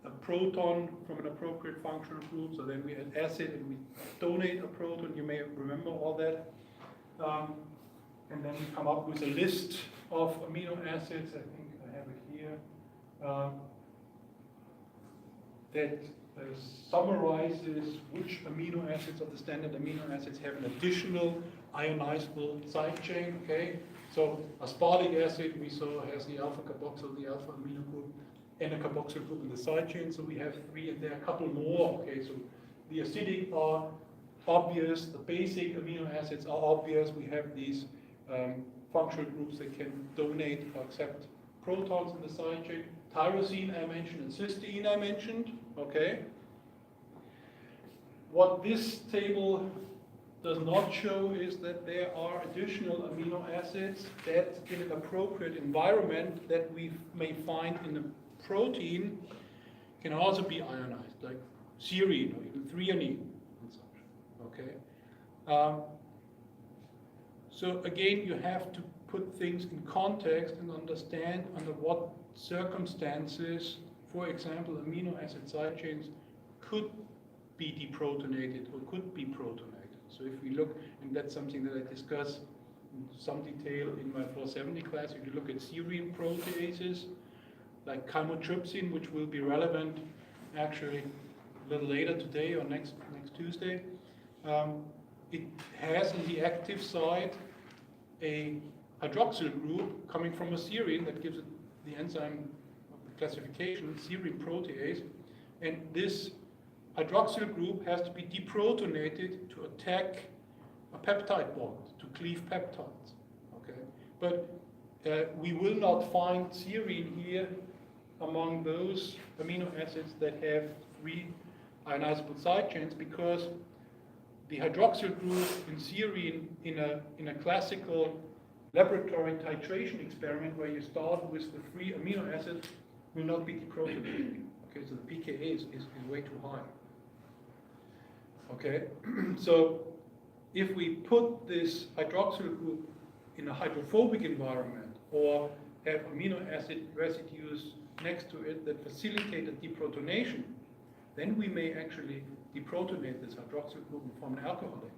a proton from an appropriate functional group. So then we add acid and we donate a proton. You may remember all that. And then we come up with a list of amino acids. I think I have it here. That summarizes which amino acids of the standard amino acids have an additional ionizable side chain. Okay, so aspartic acid we saw has the alpha carboxyl, the alpha amino group, and a carboxyl group in the side chain. So we have three, and there are a couple more. Okay, so the acidic are obvious, the basic amino acids are obvious. We have these functional groups that can donate or accept protons in the side chain. Tyrosine I mentioned, and cysteine I mentioned, okay? What this table does not show is that there are additional amino acids that in an appropriate environment that we may find in a protein can also be ionized, like serine or even threonine and such, okay? So again, you have to put things in context and understand under what circumstances, for example, amino acid side chains could be deprotonated or could be protonated. So if we look, and that's something that I discuss in some detail in my 470 class, if you look at serine proteases, like chymotrypsin, which will be relevant actually a little later today or next Tuesday, it has in the active site a hydroxyl group coming from a serine that gives it the enzyme classification, serine protease, and this hydroxyl group has to be deprotonated to attack a peptide bond, to cleave peptides, okay? But we will not find serine here among those amino acids that have three ionizable side chains, because the hydroxyl group in serine in a classical laboratory titration experiment where you start with the free amino acids will not be deprotonated. Okay, so the pKa is way too high. Okay, so if we put this hydroxyl group in a hydrophobic environment or have amino acid residues next to it that facilitate a deprotonation, then we may actually deprotonate this hydroxyl group and form an alcohol later.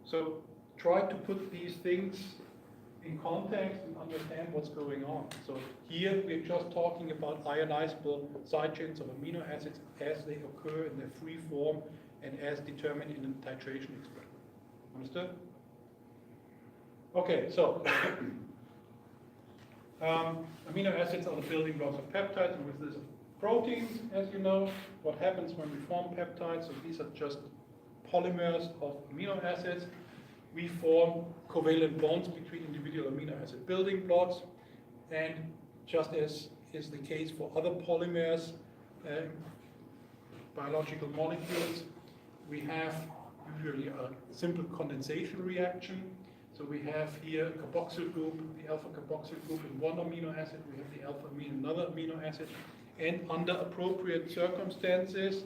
So try to put these things in context and understand what's going on. So here we're just talking about ionizable side chains of amino acids as they occur in their free form and as determined in the titration experiment. Understood? Okay, so amino acids are the building blocks of peptides, and with this of proteins, as you know. What happens when we form peptides? So these are just polymers of amino acids. We form covalent bonds between individual amino acid building blocks, and just as is the case for other polymers, biological molecules, we have usually a simple condensation reaction. So we have here a carboxyl group, the alpha carboxyl group in one amino acid, we have the alpha amine in another amino acid, and under appropriate circumstances,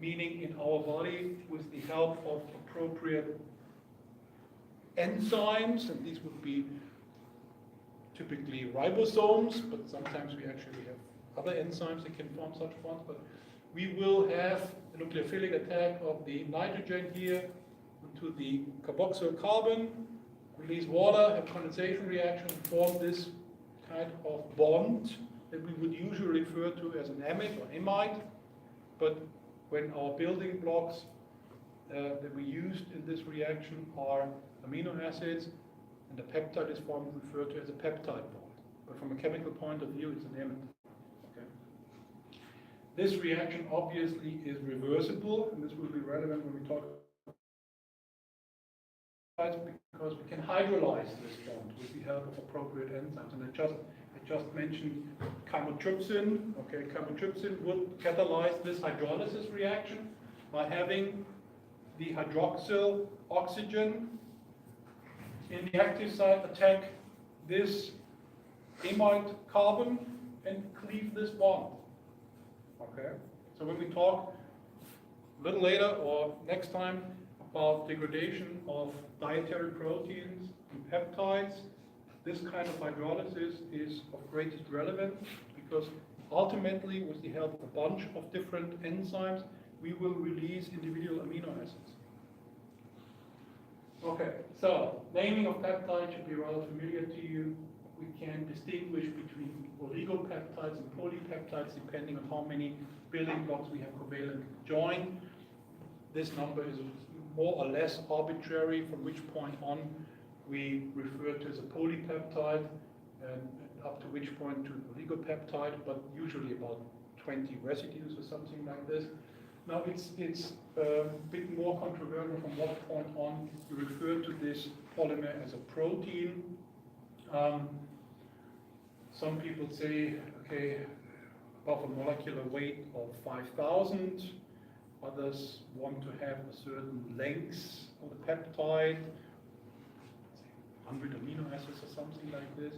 meaning in our body with the help of appropriate enzymes, and these would be typically ribosomes, but sometimes we actually have other enzymes that can form such bonds, but we will have a nucleophilic attack of the nitrogen here into the carboxyl carbon, release water, have condensation reaction, form this kind of bond that we would usually refer to as an amide or amide, but when our building blocks that we used in this reaction are amino acids, and the peptide is formed, referred to as a peptide bond. But from a chemical point of view, it's an amide. Okay. This reaction obviously is reversible, and this will be relevant when we talk because we can hydrolyze this bond with the help of appropriate enzymes. And I just mentioned chymotrypsin. Okay, chymotrypsin would catalyze this hydrolysis reaction by having the hydroxyl oxygen in the active site attack this amide carbon and cleave this bond. Okay, so when we talk a little later or next time about degradation of dietary proteins and peptides, this kind of hydrolysis is of greatest relevance because ultimately, with the help of a bunch of different enzymes, we will release individual amino acids. Okay, so naming of peptides should be rather familiar to you. We can distinguish between oligopeptides and polypeptides depending on how many building blocks we have covalent joined. This number is more or less arbitrary, from which point on we refer to as a polypeptide, and up to which point to an oligopeptide, but usually about 20 residues or something like this. Now it's a bit more controversial from what point on you refer to this polymer as a protein. Some people say, okay, above a molecular weight of 5,000. Others want to have a certain length of the peptide, 100 amino acids or something like this.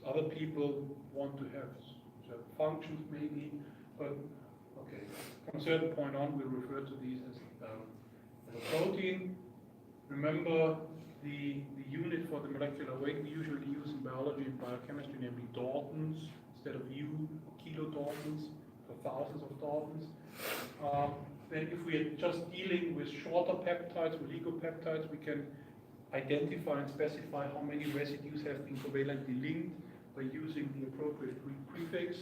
Other people want to have certain functions maybe, but okay, from a certain point on we'll refer to these as a protein. Remember the unit for the molecular weight we usually use in biology and biochemistry, namely Daltons, instead of U or kilodaltons, for thousands of Daltons. Then if we are just dealing with shorter peptides, oligopeptides, we can identify and specify how many residues have been covalently linked by using the appropriate Greek prefix,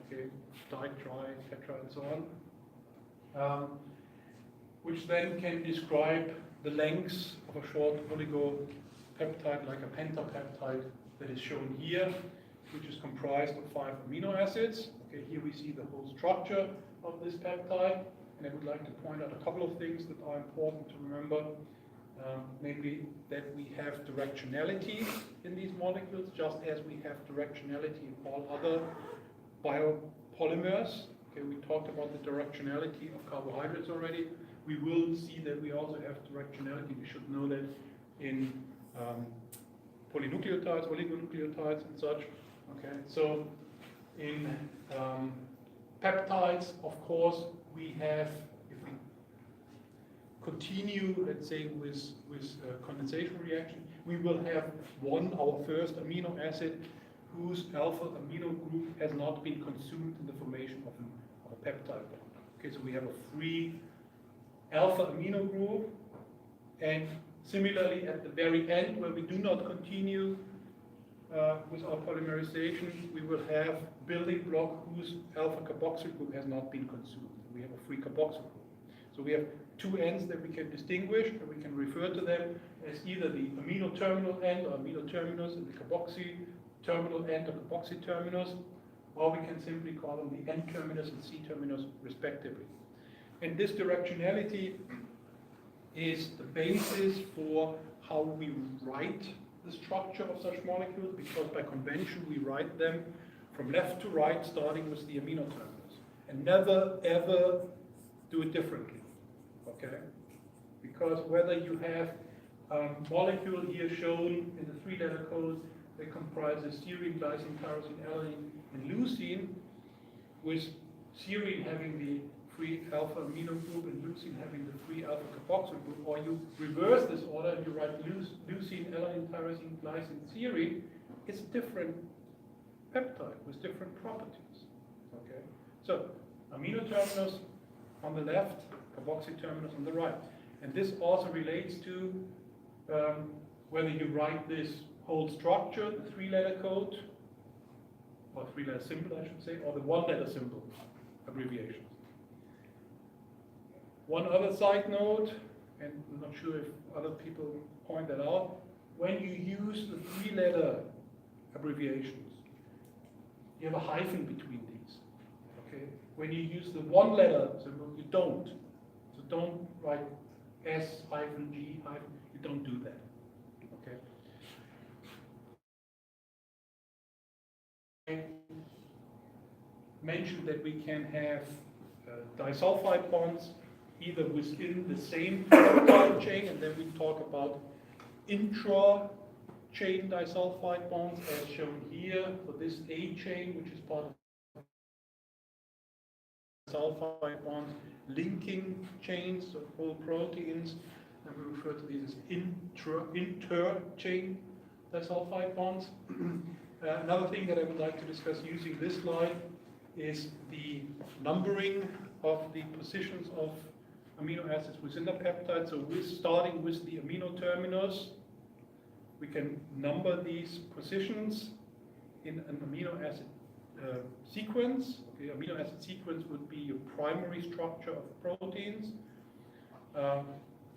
okay, di, tri, tetra, and so on, which then can describe the lengths of a short oligopeptide, like a pentapeptide that is shown here, which is comprised of 5 amino acids. Okay, here we see the whole structure of this peptide, and I would like to point out a couple of things that are important to remember, namely that we have directionality in these molecules, just as we have directionality in all other biopolymers. Okay, we talked about the directionality of carbohydrates already. We will see that we also have directionality. We should know that in polynucleotides, oligonucleotides, and such. Okay, so in peptides, of course, we have, if we continue, let's say, with condensation reaction, we will have our first amino acid whose alpha amino group has not been consumed in the formation of a peptide bond. Okay, so we have a free alpha amino group, and similarly at the very end, where we do not continue with our polymerization, we will have building block whose alpha carboxyl group has not been consumed. We have a free carboxyl group. So we have two ends that we can distinguish, and we can refer to them as either the amino terminal end or amino terminus and the carboxy terminal end or carboxy terminus, or we can simply call them the N terminus and C terminus respectively. And this directionality is the basis for how we write the structure of such molecules, because by convention we write them from left to right, starting with the amino terminus, and never ever do it differently, okay? Because whether you have a molecule here shown in the three-letter code that comprises serine, glycine, tyrosine, alanine, and leucine, with serine having the free alpha amino group and leucine having the free alpha carboxyl group, or you reverse this order and you write leucine, alanine, tyrosine, glycine, serine, it's a different peptide with different properties. Okay, so amino terminus on the left, carboxy terminus on the right, and this also relates to whether you write this whole structure, the three-letter code, or three-letter symbol, I should say, or the one-letter symbol abbreviations. One other side note, and I'm not sure if other people point that out, when you use the three-letter abbreviations, you have a hyphen between these. Okay? When you use the one-letter symbol, you don't. So don't write S hyphen G hyphen. You don't do that. Okay? I mentioned that we can have disulfide bonds either within the same peptide chain, and then we talk about intra-chain disulfide bonds as shown here for this A chain, which is part of sulfide bonds, linking chains of whole proteins, and we refer to these as inter-chain disulfide bonds. Another thing that I would like to discuss using this slide is the numbering of the positions of amino acids within the peptide. So starting with the amino terminus, we can number these positions in an amino acid sequence. Okay, amino acid sequence would be a primary structure of proteins. You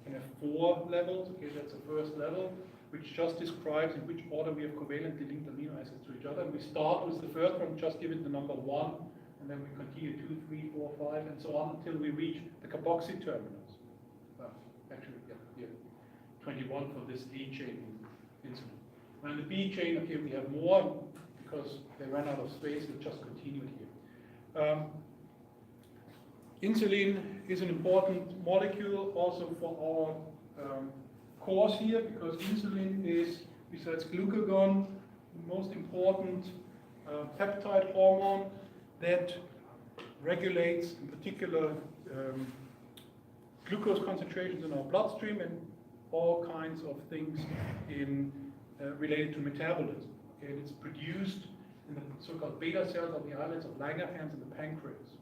can have 4 levels. Okay, that's the first level, which just describes in which order we have covalently linked amino acids to each other. And we start with the first one, just give it the number 1, and then we continue 2, 3, 4, 5, and so on until we reach the carboxy terminus. Actually, yeah, 21 for this A chain insulin. And the B chain, okay, we have more because they ran out of space, it just continued here. Insulin is an important molecule also for our course here, because insulin is, besides glucagon, the most important peptide hormone that regulates, in particular, glucose concentrations in our bloodstream and all kinds of things in related to metabolism. Okay, and it's produced in the so-called beta cells of the islets of Langerhans and the pancreas.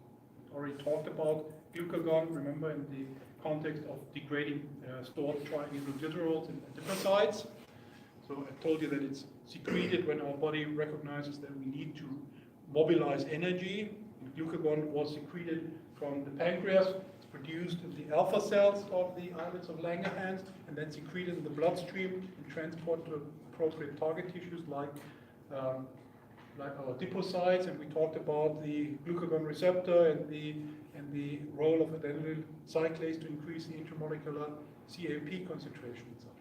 Already talked about glucagon, remember, in the context of degrading stored triacylglycerols and adipocytes. So I told you that it's secreted when our body recognizes that we need to mobilize energy. Glucagon was secreted from the pancreas. It's produced in the alpha cells of the islets of Langerhans, and then secreted in the bloodstream and transported to appropriate target tissues like our adipocytes. And we talked about the glucagon receptor and the role of adenylyl cyclase to increase the intramolecular CAP concentration and such.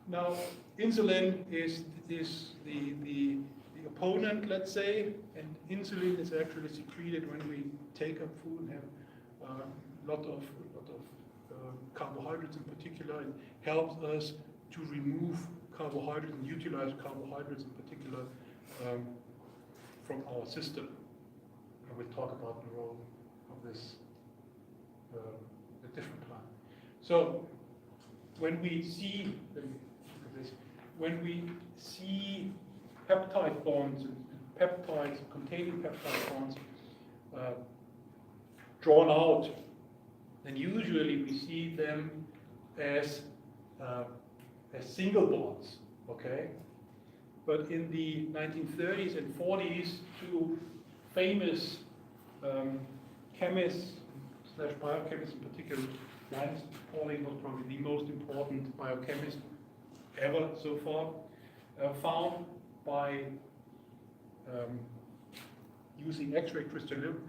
Now, insulin is the opponent, let's say, and insulin is actually secreted when we take up food and have a lot of carbohydrates in particular, and helps us to remove carbohydrates and utilize carbohydrates in particular from our system. And we'll talk about the role of this at different time. So when we see, when we see peptide bonds and peptides containing peptide bonds drawn out, then usually we see them as single bonds, okay? But in the 1930s and 40s, two famous chemists, / biochemist in particular. Linus Pauling was probably the most important biochemist ever so far, found by using X-ray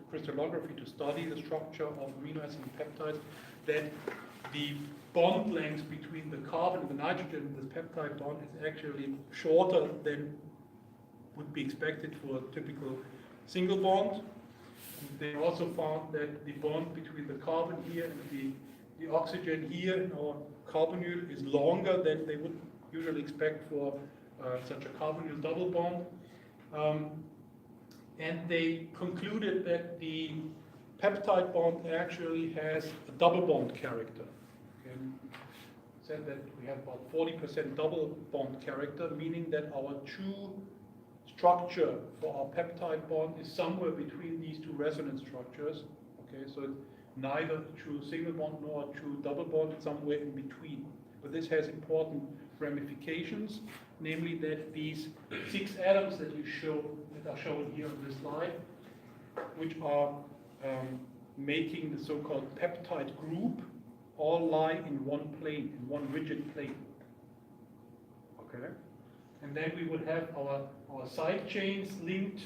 crystallography to study the structure of amino acid peptides, that the bond length between the carbon and the nitrogen in this peptide bond is actually shorter than would be expected for a typical single bond. And they also found that the bond between the carbon here and the oxygen here in our carbonyl is longer than they would usually expect for such a carbonyl double bond. And they concluded that the peptide bond actually has a double bond character. Okay. Said that we have about 40% double bond character, meaning that our true structure for our peptide bond is somewhere between these two resonance structures. Okay, so it's neither a true single bond nor a true double bond, it's somewhere in between. But this has important ramifications, namely that these 6 atoms that are shown here on this slide, which are making the so-called peptide group, all lie in one plane, in one rigid plane. Okay, and then we would have our side chains linked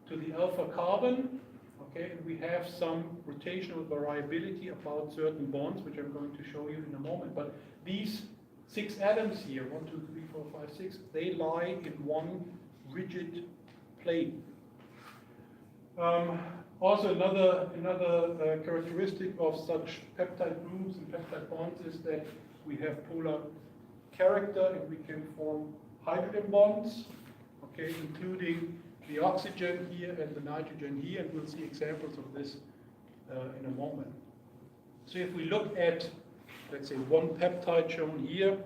to the alpha carbon. Okay, and we have some rotational variability about certain bonds, which I'm going to show you in a moment. But these 6 atoms here, 1, 2, 3, 4, 5, 6, they lie in one rigid plane. Also, another characteristic of such peptide groups and peptide bonds is that we have polar character and we can form hydrogen bonds, okay, including the oxygen here and the nitrogen here, and we'll see examples of this in a moment. So if we look at, let's say, one peptide shown here,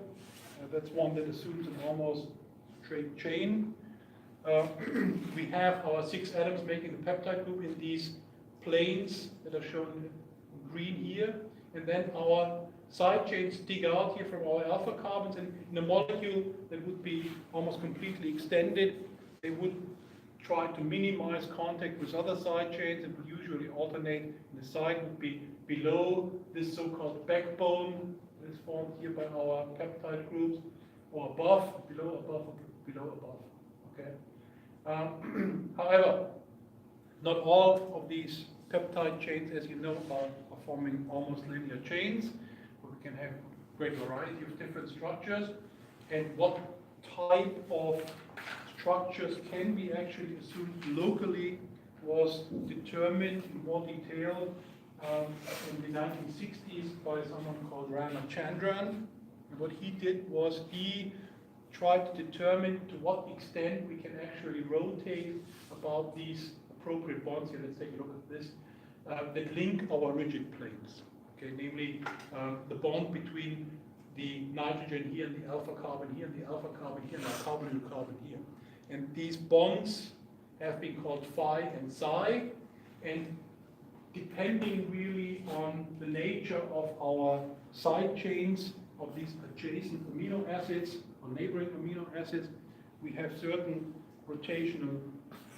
that's one that assumes an almost straight chain. We have our 6 atoms making the peptide group in these planes that are shown in green here, and then our side chains stick out here from our alpha carbons, and in a molecule that would be almost completely extended, they would try to minimize contact with other side chains and would usually alternate, and the side would be below this so-called backbone that is formed here by our peptide groups, or above, below, above, below, above. Okay. However, not all of these peptide chains, as you know, are forming almost linear chains. We can have a great variety of different structures, and what type of structures can be actually assumed locally was determined in more detail in the 1960s by someone called Ramachandran. And what he did was he tried to determine to what extent we can actually rotate about these appropriate bonds here. Let's take a look at this, that link our rigid planes. Okay, namely the bond between the nitrogen here and the alpha carbon here and the alpha carbon here and the carbonyl carbon here. And these bonds have been called phi and psi, and depending really on the nature of our side chains of these adjacent amino acids or neighboring amino acids, we have certain rotational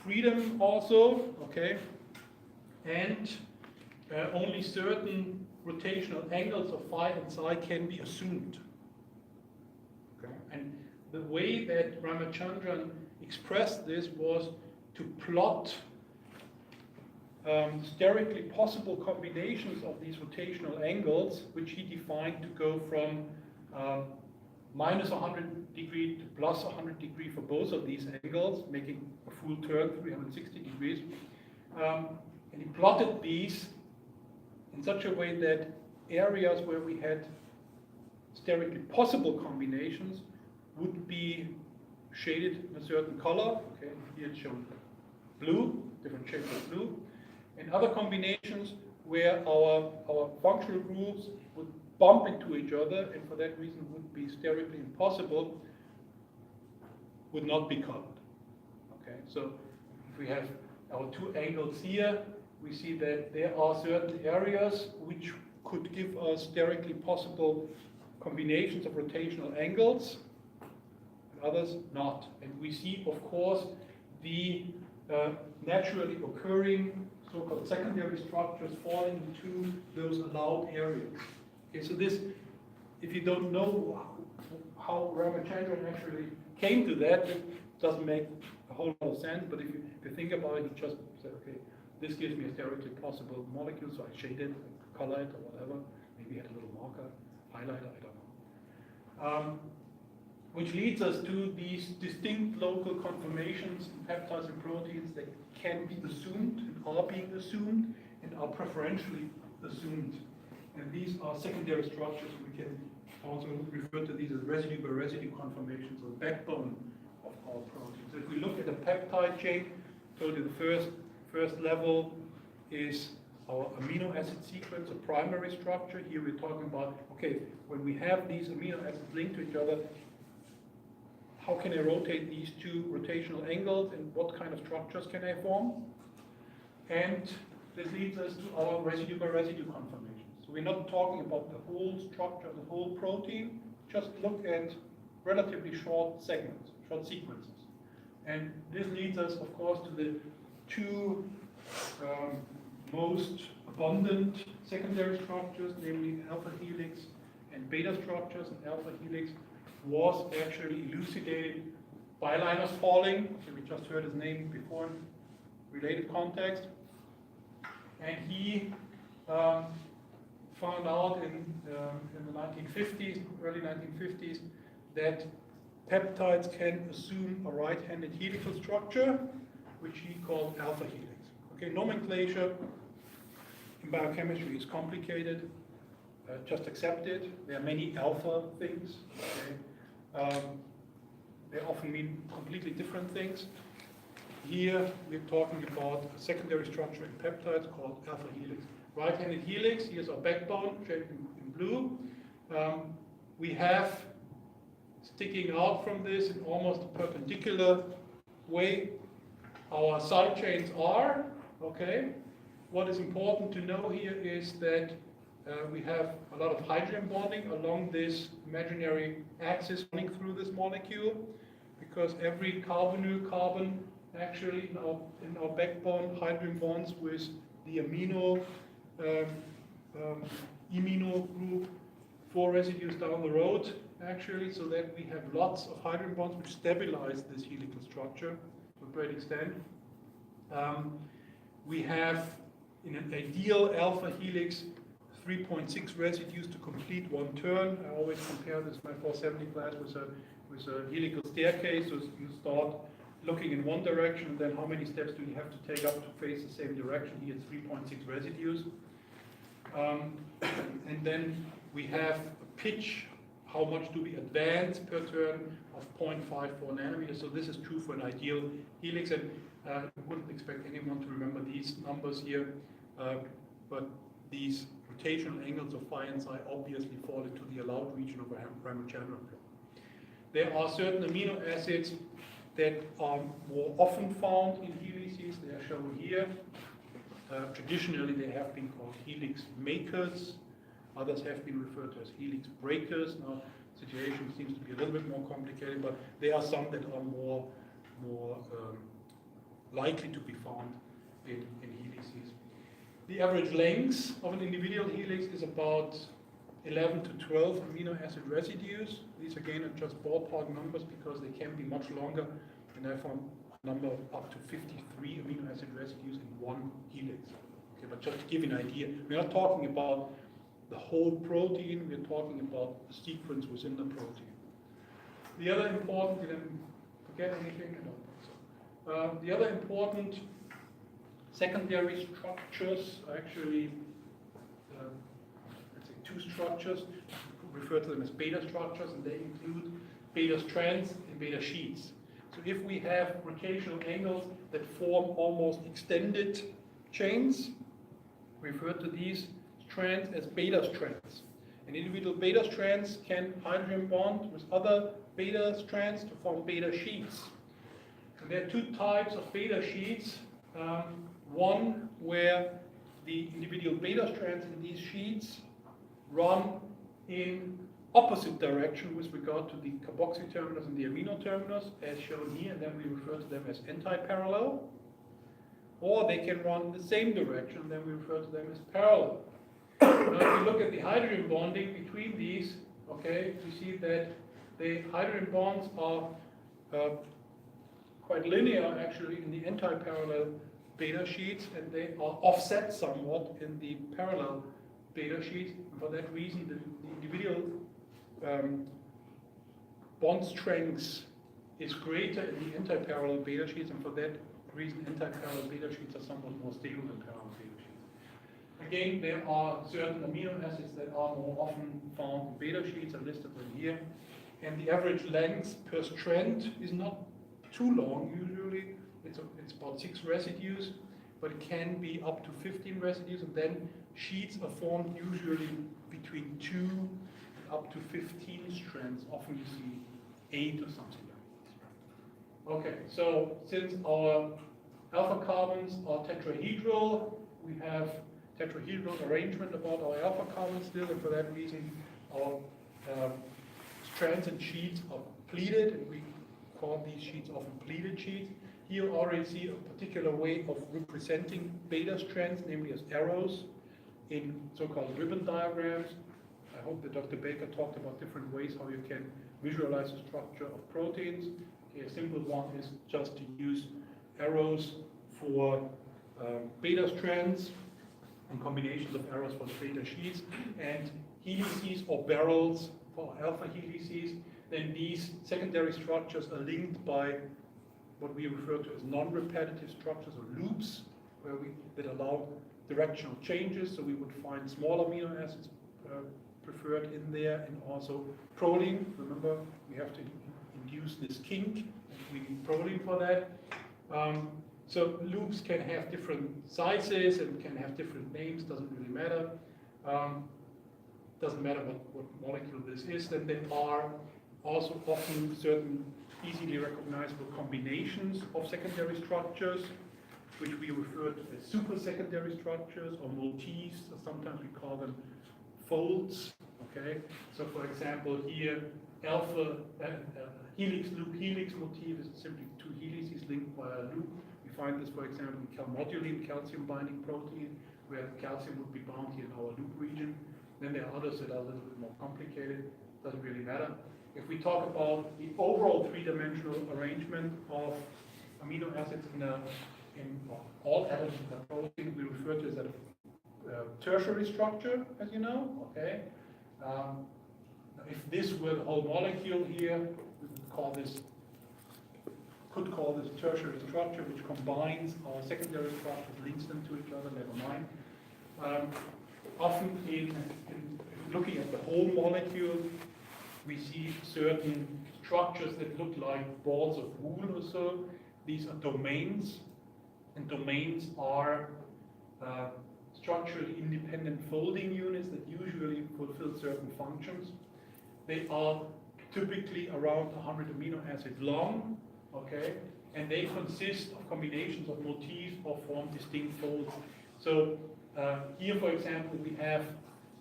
freedom also, okay, and only certain rotational angles of phi and psi can be assumed. Okay. And the way that Ramachandran expressed this was to plot sterically possible combinations of these rotational angles, which he defined to go from minus 100 degree to plus 100 degree for both of these angles, making a full turn, 360 degrees. And he plotted these in such a way that areas where we had sterically possible combinations would be shaded in a certain color. Okay, here it's shown blue, different shades of blue. And other combinations where our functional groups would bump into each other and for that reason would be sterically impossible, would not be colored. Okay, so if we have our 2 angles here, we see that there are certain areas which could give us sterically possible combinations of rotational angles, and others not. And we see, of course, the naturally occurring so-called secondary structures falling into those allowed areas. Okay, so this, if you don't know how Ramachandran actually came to that, it doesn't make a whole lot of sense, but if you think about it, you just say, okay, this gives me a theoretically possible molecule, so I shade it, color it, or whatever, maybe add a little marker, highlighter, I don't know. Which leads us to these distinct local conformations in peptides and proteins that can be assumed and are being assumed and are preferentially assumed. And these are secondary structures. We can also refer to these as residue by residue conformations, or the backbone of our protein. So if we look at a peptide chain, told you the first level is our amino acid sequence, a primary structure. Here we're talking about, okay, when we have these amino acids linked to each other, how can I rotate these two rotational angles and what kind of structures can I form? And this leads us to our residue by residue conformations. So we're not talking about the whole structure, the whole protein, just look at relatively short segments, short sequences. And this leads us, of course, to the two most abundant secondary structures, namely alpha helix and beta structures. And alpha helix was actually elucidated by Linus Pauling. So we just heard his name before in related context. And he found out in the 1950s, early 1950s, that peptides can assume a right-handed helical structure, which he called alpha helix. Okay, nomenclature in biochemistry is complicated. Just accept it. There are many alpha things. Okay? They often mean completely different things. Here we're talking about a secondary structure in peptides called alpha helix. Right-handed helix, here's our backbone, shaded in blue. We have sticking out from this in almost a perpendicular way our side chains are. Okay. What is important to know here is that we have a lot of hydrogen bonding along this imaginary axis running through this molecule, because every carbonyl carbon actually in our backbone hydrogen bonds with the amino group 4 residues down the road, actually, so that we have lots of hydrogen bonds which stabilize this helical structure to a great extent. We have, in an ideal alpha helix, 3.6 residues to complete one turn. I always compare this in my 470 class with a helical staircase. So you start looking in one direction, and then how many steps do you have to take up to face the same direction? Here it's 3.6 residues. And then we have a pitch, how much do we advance per turn, of 0.54 nanometers. So this is true for an ideal helix, and I wouldn't expect anyone to remember these numbers here, but these rotational angles of phi and psi obviously fall into the allowed region of a Ramachandran plot. There are certain amino acids that are more often found in helices. They are shown here. Traditionally, they have been called helix makers. Others have been referred to as helix breakers. Now, the situation seems to be a little bit more complicated, but there are some that are more likely to be found in helices. The average length of an individual helix is about 11 to 12 amino acid residues. These again are just ballpark numbers because they can be much longer, and I found a number of up to 53 amino acid residues in one helix. Okay, but just to give you an idea, we're not talking about the whole protein, we're talking about the sequence within the protein. The other important, you didn't forget anything? I don't think so. The other important secondary structures are actually, let's say, two structures. We refer to them as beta structures, and they include beta strands and beta sheets. So if we have rotational angles that form almost extended chains, we refer to these strands as beta strands. And individual beta strands can hydrogen bond with other beta strands to form beta sheets. And there are two types of beta sheets. One where the individual beta strands in these sheets run in opposite direction with regard to the carboxy terminus and the amino terminus, as shown here, and then we refer to them as anti-parallel. or they can run in the same direction, then we refer to them as parallel. Now, if you look at the hydrogen bonding between these, okay, you see that the hydrogen bonds are quite linear actually in the anti-parallel beta sheets, and they are offset somewhat in the parallel beta sheets. And for that reason, the individual bond strengths is greater in the anti-parallel beta sheets, and for that reason, anti-parallel beta sheets are somewhat more stable than parallel beta sheets. Again, there are certain amino acids that are more often found in beta sheets. I listed them here. And the average length per strand is not too long usually. It's about 6 residues, but it can be up to 15 residues, and then sheets are formed usually between 2 and up to 15 strands. Often you see 8 or something like this. Okay, so since our alpha carbons are tetrahedral, we have tetrahedral arrangement about our alpha carbons still, and for that reason our strands and sheets are pleated, and we call these sheets often pleated sheets. Here you already see a particular way of representing beta strands, namely as arrows in so-called ribbon diagrams. I hope that Dr. Baker talked about different ways how you can visualize the structure of proteins. A simple one is just to use arrows for beta strands and combinations of arrows for beta sheets, and helices or barrels for alpha helices. Then these secondary structures are linked by what we refer to as non-repetitive structures or loops, that allow directional changes. So we would find small amino acids preferred in there, and also proline. Remember, we have to induce this kink, and we need proline for that. So loops can have different sizes and can have different names, doesn't really matter. Doesn't matter what molecule this is. Then there are also often certain easily recognizable combinations of secondary structures, which we refer to as super secondary structures or motifs, or sometimes we call them folds. Okay, so for example here, alpha helix loop helix motif is simply 2 helices linked by a loop. We find this, for example, in calmodulin, calcium binding protein, where the calcium would be bound here in our loop region. Then there are others that are a little bit more complicated. Doesn't really matter. If we talk about the overall 3-dimensional arrangement of amino acids in all atoms in the protein, we refer to it as a tertiary structure, as you know. Okay. If this were the whole molecule here, we could call this tertiary structure, which combines our secondary structures, links them to each other. Never mind. Often in looking at the whole molecule, we see certain structures that look like balls of wool or so. These are domains, and domains are structurally independent folding units that usually fulfill certain functions. They are typically around 100 amino acids long, okay, and they consist of combinations of motifs or form distinct folds. So here, for example, we have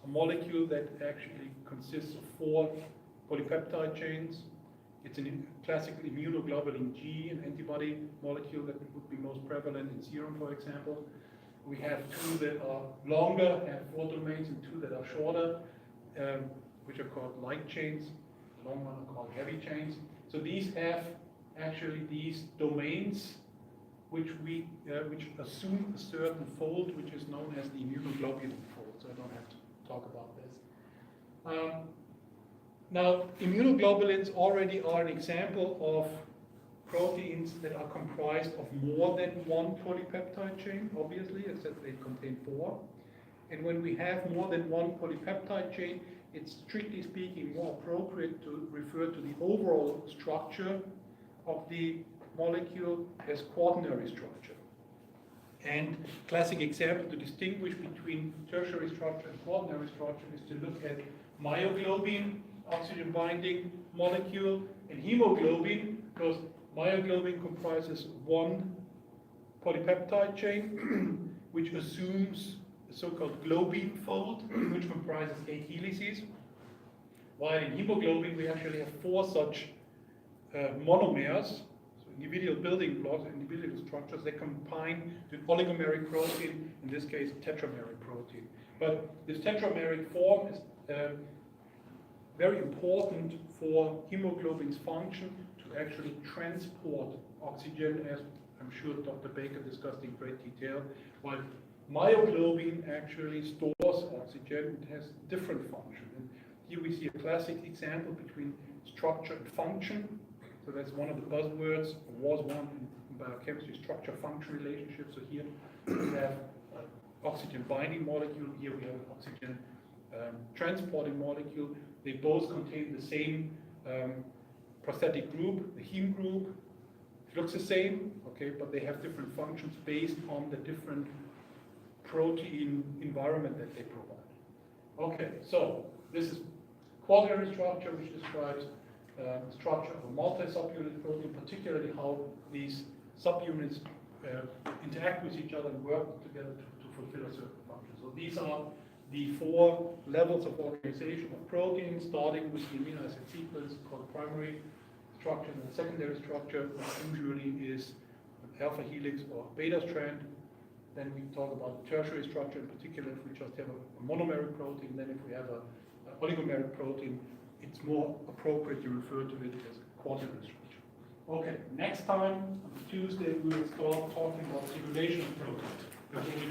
a molecule that actually consists of 4 polypeptide chains. It's a classical immunoglobulin G, an antibody molecule that would be most prevalent in serum, for example. We have 2 that are longer, have 4 domains, and 2 that are shorter, which are called light chains. The long ones are called heavy chains. So these have actually these domains which assume a certain fold, which is known as the immunoglobulin fold. So I don't have to talk about this. Now, immunoglobulins already are an example of proteins that are comprised of more than 1 polypeptide chain, obviously, except they contain 4. And when we have more than 1 polypeptide chain, it's strictly speaking more appropriate to refer to the overall structure of the molecule as quaternary structure. And classic example to distinguish between tertiary structure and quaternary structure is to look at myoglobin, oxygen binding molecule, and hemoglobin, because myoglobin comprises 1 polypeptide chain, which assumes a so-called globin fold, which comprises 8 helices, while in hemoglobin we actually have 4 such monomers, so individual building blocks, individual structures, they combine to an oligomeric protein, in this case, a tetrameric protein. But this tetrameric form is very important for hemoglobin's function to actually transport oxygen, as I'm sure Dr. Baker discussed in great detail, while myoglobin actually stores oxygen. It has different function. And here we see a classic example between structure and function. So that's one of the buzzwords, or was one in biochemistry, structure-function relationship. So here we have an oxygen binding molecule, here we have an oxygen transporting molecule. They both contain the same prosthetic group, the heme group. It looks the same, okay, but they have different functions based on the different protein environment that they provide. Okay, so this is quaternary structure, which describes the structure of a multi-subunit protein, particularly how these subunits interact with each other and work together to fulfill a certain function. So these are the 4 levels of organization of proteins, starting with the amino acid sequence called primary structure, and the secondary structure, which usually is an alpha helix or beta strand. Then we talk about the tertiary structure, in particular if we just have a monomeric protein. Then if we have an oligomeric protein, it's more appropriate to refer to it as a quaternary structure. Okay, next time, on Tuesday, we will start talking about circulation of proteins. We're going to